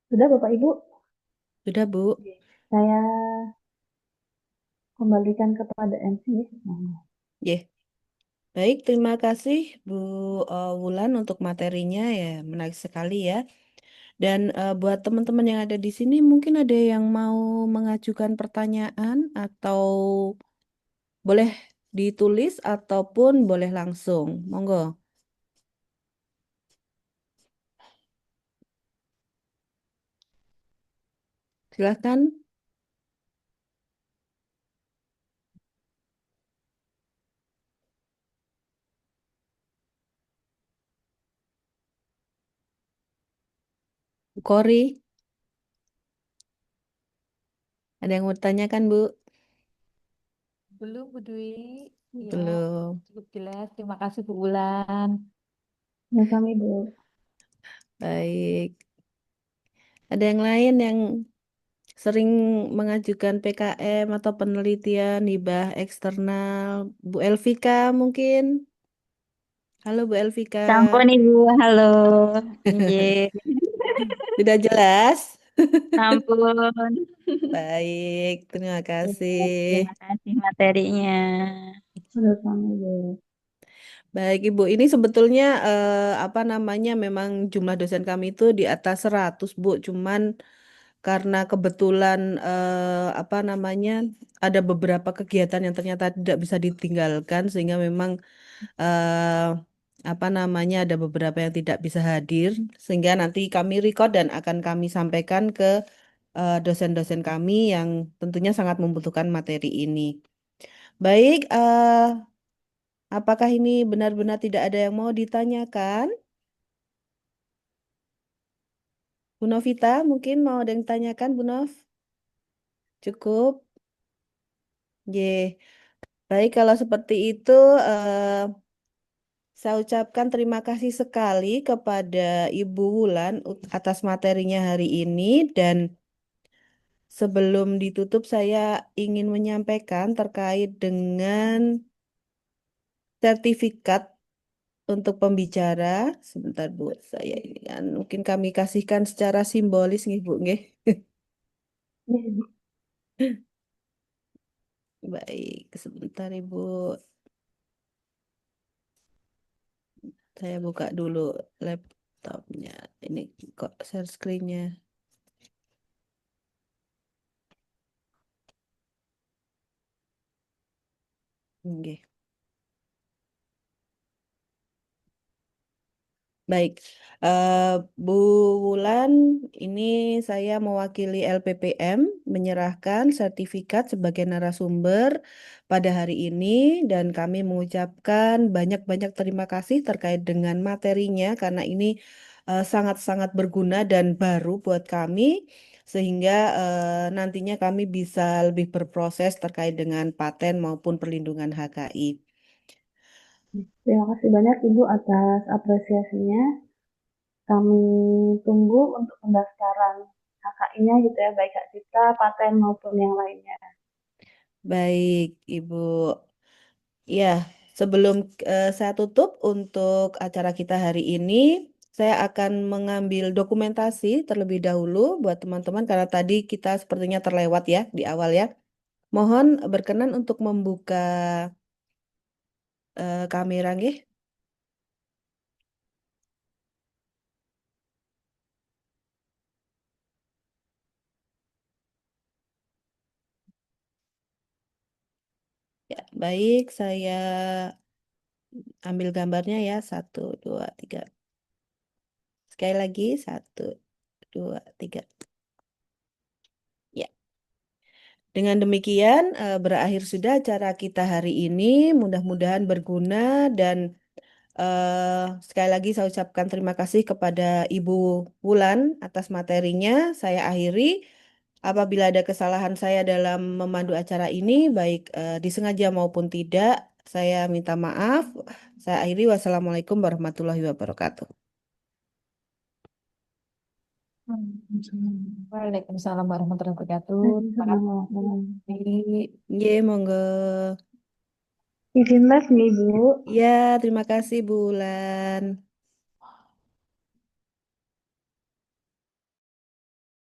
Sudah Bapak Ibu? Sudah, Bu. Saya kembalikan kepada MC. Ye. Baik, terima kasih Bu Wulan untuk materinya ya, menarik sekali ya. Dan buat teman-teman yang ada di sini, mungkin ada yang mau mengajukan pertanyaan atau boleh ditulis ataupun boleh langsung. Monggo, silahkan. Bu Kori, ada yang mau ditanyakan, Bu? Belum, Bu Dwi. Ya, Belum. cukup jelas. Terima kasih, Bu Ulan. Ya, kami Bu. Baik. Ada yang lain yang sering mengajukan PKM atau penelitian hibah eksternal? Bu Elvika mungkin? Halo Bu Elvika. Sampun Ibu, halo. Nggih, Tidak jelas? sampun. Baik, terima kasih. Terima kasih materinya. Sudah kami Bu. Baik Ibu, ini sebetulnya apa namanya memang jumlah dosen kami itu di atas 100 Bu, cuman karena kebetulan apa namanya ada beberapa kegiatan yang ternyata tidak bisa ditinggalkan sehingga memang eh, apa namanya ada beberapa yang tidak bisa hadir sehingga nanti kami record dan akan kami sampaikan ke dosen-dosen kami yang tentunya sangat membutuhkan materi ini. Baik, apakah ini benar-benar tidak ada yang mau ditanyakan? Bu Novita, mungkin mau ada yang ditanyakan, Bu Nov? Cukup? Ye. Baik, kalau seperti itu, saya ucapkan terima kasih sekali kepada Ibu Wulan atas materinya hari ini dan sebelum ditutup saya ingin menyampaikan terkait dengan sertifikat untuk pembicara. Sebentar Bu, saya ini kan mungkin kami kasihkan secara simbolis nih Bu, nggih. Ya, Bu. Baik, sebentar Ibu. Saya buka dulu laptopnya. Ini kok share screen-nya. Oke. Baik, eh, Bu Wulan, ini saya mewakili LPPM menyerahkan sertifikat sebagai narasumber pada hari ini dan kami mengucapkan banyak-banyak terima kasih terkait dengan materinya karena ini sangat-sangat berguna dan baru buat kami sehingga nantinya kami bisa lebih berproses terkait dengan paten maupun perlindungan HKI. Terima kasih banyak Ibu atas apresiasinya. Kami tunggu untuk pendaftaran HKI-nya gitu ya, baik hak cipta, paten maupun yang lainnya. Baik, Ibu. Ya, sebelum saya tutup untuk acara kita hari ini, saya akan mengambil dokumentasi terlebih dahulu buat teman-teman karena tadi kita sepertinya terlewat ya di awal ya. Mohon berkenan untuk membuka kamera nggih. Ya, baik, saya ambil gambarnya ya. Satu, dua, tiga. Sekali lagi, satu, dua, tiga. Ya. Dengan demikian, berakhir sudah acara kita hari ini. Mudah-mudahan berguna dan sekali lagi saya ucapkan terima kasih kepada Ibu Wulan atas materinya. Saya akhiri. Apabila ada kesalahan saya dalam memandu acara ini, baik disengaja maupun tidak, saya minta maaf. Saya akhiri. Wassalamualaikum warahmatullahi wabarakatuh. Waalaikumsalam warahmatullahi wabarakatuh. Terima kasih. Ye, monggo. Izin les nih Ibu. Ya, terima kasih Bu Wulan.